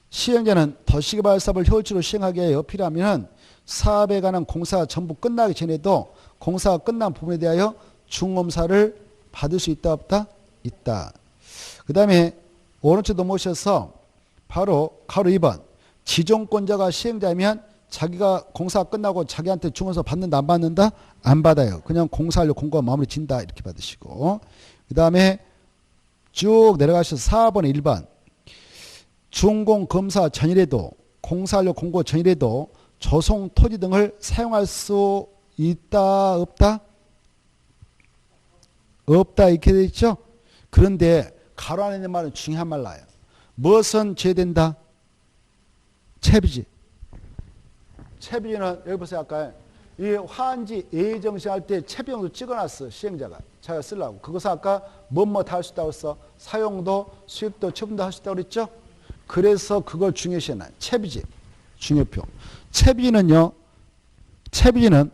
시행자는 더시개발 사업을 효율적으로 시행하기 위하여 필요하면 사업에 관한 공사가 전부 끝나기 전에도 공사가 끝난 부분에 대하여 중검사를 받을 수 있다 없다? 있다. 그 다음에 오른쪽 넘어오셔서 바로 가로 2번 지정권자가 시행자면 자기가 공사가 끝나고 자기한테 중검사 받는다 안 받는다? 안 받아요. 그냥 공사하려고 공고가 마무리 진다 이렇게 받으시고 그 다음에 쭉 내려가셔서 4번에 1번 준공검사 전일에도 공사하려고 공고 전일에도 조성 토지 등을 사용할 수 있다 없다? 없다 이렇게 되어 있죠. 그런데 가로 안에 있는 말은 중요한 말 나와요. 무엇은 제된다? 채비지. 채비지는 여기 보세요. 아까 이 화한지 예정시할 때 채비용도 찍어놨어. 시행자가 자기가 쓰려고. 그것은 아까 뭐뭐 다 할 수 있다고 했어. 사용도 수익도 처분도 할 수 있다고 그랬죠. 그래서 그걸 중요시해놔요. 채비지 중요표. 채비는요. 채비는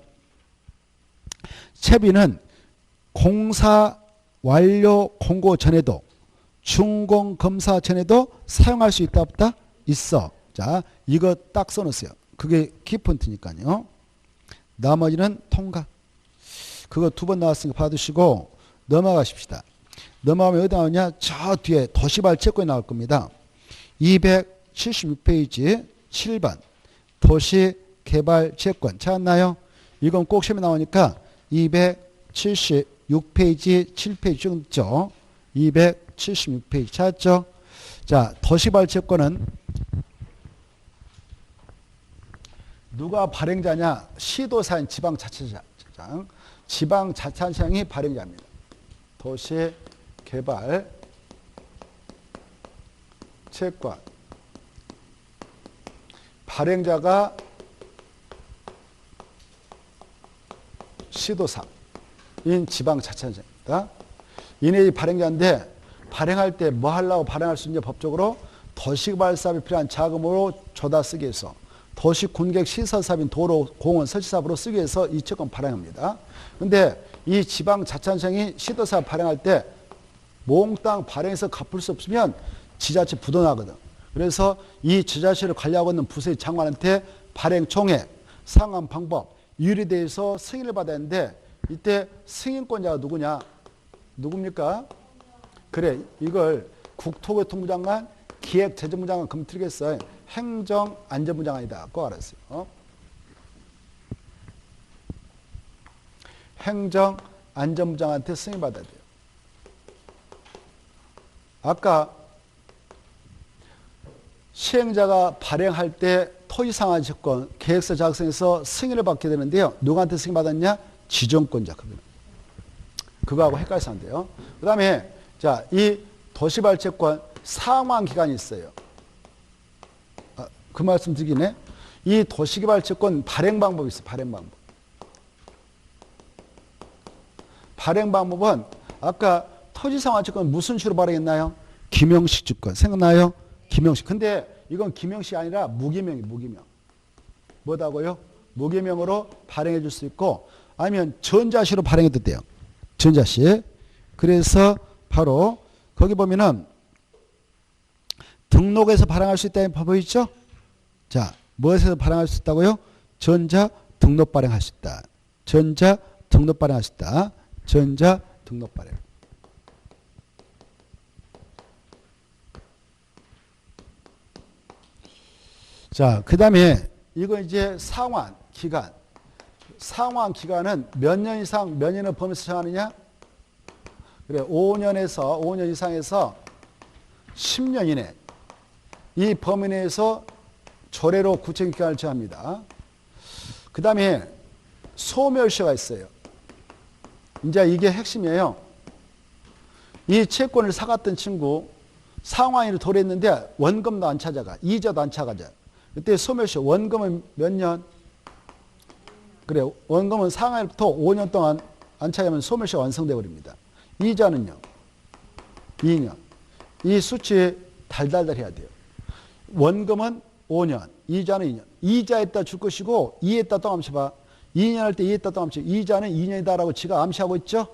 공사 완료 공고 전에도 준공 검사 전에도 사용할 수 있다 없다? 있어. 자, 이거 딱 써놓으세요. 그게 키포인트니까요. 나머지는 통과. 그거 2번 나왔으니까 받으시고 넘어가십시다. 넘어가면 어디 나오냐? 저 뒤에 도시발 채권이 나올 겁니다. 276페이지 7번 도시개발 채권 찾았나요? 이건 꼭 시험에 나오니까 276페이지 7페이지 정도 276페이지 찾았죠? 자, 도시개발 채권은 누가 발행자냐? 시도사인 지방자치장. 지방자치장이 발행자입니다. 도시개발 채권. 발행자가 시도사인 지방자치단체입니다. 이네 발행자인데 발행할 때 뭐 하려고 발행할 수 있냐 법적으로 도시개발 사업에 필요한 자금으로 조다 쓰기 위해서 도시군객 시설사업인 도로, 공원, 설치사업으로 쓰기 위해서 이 채권 발행합니다. 근데 이 지방자치단체장이 시도사업 발행할 때 몽땅 발행해서 갚을 수 없으면 지자체 부도나거든. 그래서 이 지자체를 관리하고 있는 부서의 장관한테 발행 총액, 상환 방법, 이율에 대해서 승인을 받아야 하는데 이때 승인권자가 누구냐? 누굽니까? 그래, 이걸 국토교통부 장관, 기획재정부 장관 검토하겠어요. 행정안전부 장관이다. 꼭 알았어요. 행정안전부 장관한테 승인받아야 돼요. 아까 시행자가 발행할 때 토지상환 채권 계획서 작성해서 승인을 받게 되는데요. 누구한테 승인받았냐? 지정권자. 그거하고 헷갈려서 안 돼요. 그 다음에 자, 이 도시발채권 상환 기간이 있어요. 그 말씀 드리네. 이 도시개발채권 발행 방법이 있어요. 발행 방법. 발행 방법은 아까 토지상환채권 무슨 수로 발행했나요? 김영식 주권. 생각나요? 김영식. 근데 이건 김영식이 아니라 무기명이에요. 무기명. 뭐다고요? 무기명으로 발행해 줄 수 있고 아니면 전자시로 발행해도 돼요. 전자시. 그래서 바로 거기 보면은 등록해서 발행할 수 있다는 법이 있죠? 자, 무엇에서 발행할 수 있다고요? 전자 등록 발행할 수 있다. 전자 등록 발행할 수 있다. 전자 등록 발행. 자, 그 다음에 이거 이제 상환 기간. 상환 기간은 몇 년 이상, 몇 년을 범위에서 정하느냐? 그래, 5년 이상에서 10년 이내. 이 범위 내에서 조례로 구체기간을 정합니다. 그 다음에 소멸시효가 있어요. 이제 이게 핵심이에요. 이 채권을 사갔던 친구 상환일을 도래했는데 원금도 안 찾아가. 이자도 안 찾아가. 그때 소멸시효. 원금은 몇 년? 그래, 원금은 상환일부터 5년 동안 안 찾아가면 소멸시효가 완성돼 버립니다. 이자는요? 2년. 이 수치 달달달 해야 돼요. 원금은 5년, 이자는 2년. 이자에다 줄 것이고 이에다 또 암시봐. 2년 할 때 이에다 또 암시. 이자는 2년이다라고 지가 암시하고 있죠.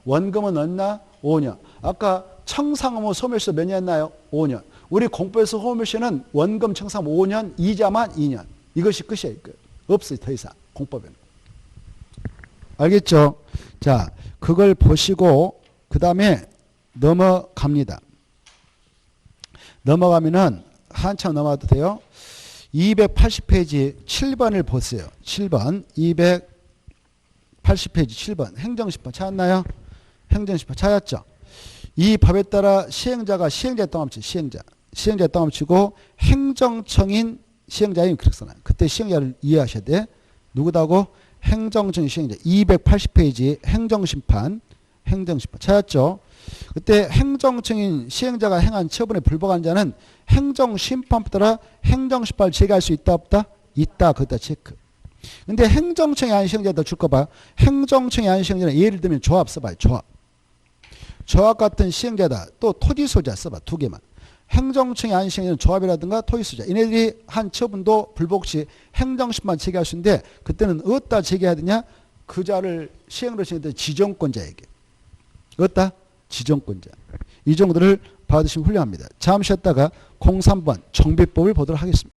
원금은 얼마? 5년. 아까 청산의무 소멸시효 몇 년 했나요? 5년. 우리 공부에서 소멸시효는 원금 청산 5년, 이자만 2년. 이것이 끝이에요. 끝. 없어요. 더 이상 공법에는. 알겠죠? 자, 그걸 보시고 그 다음에 넘어갑니다. 넘어가면은 한참 넘어가도 돼요. 280페이지 7번을 보세요. 7번 280페이지 7번 행정심판 찾았나요? 행정심판 찾았죠? 이 법에 따라 시행자가 시행자의 땅함치 시행자의 땅함치고 행정청인 시행자인 그렇게 써놔요. 그때 시행자를 이해하셔야 돼. 누구다고? 행정청인 시행자. 280페이지 행정심판 찾았죠? 그때 행정청인 시행자가 행한 처분에 불복한 자는 행정심판에 따라 행정심판을 제기할 수 있다 없다? 있다. 거기다 체크. 근데 행정청이 아닌 시행자도 줄 거 봐요. 행정청이 아닌 시행자는 예를 들면 조합 써봐요. 조합 같은 시행자다. 또 토지소자 써봐. 두 개만. 행정청이 아닌 시행자는 조합이라든가 토지소자. 이네들이 한 처분도 불복 시 행정심판 제기할 수 있는데 그때는 어디다 제기해야 되냐? 그 자를 시행으로 시행할 때 지정권자에게. 어디다? 지정권자. 이 정도를 받으시면 훌륭합니다. 잠시 쉬었다가 03번 정비법을 보도록 하겠습니다.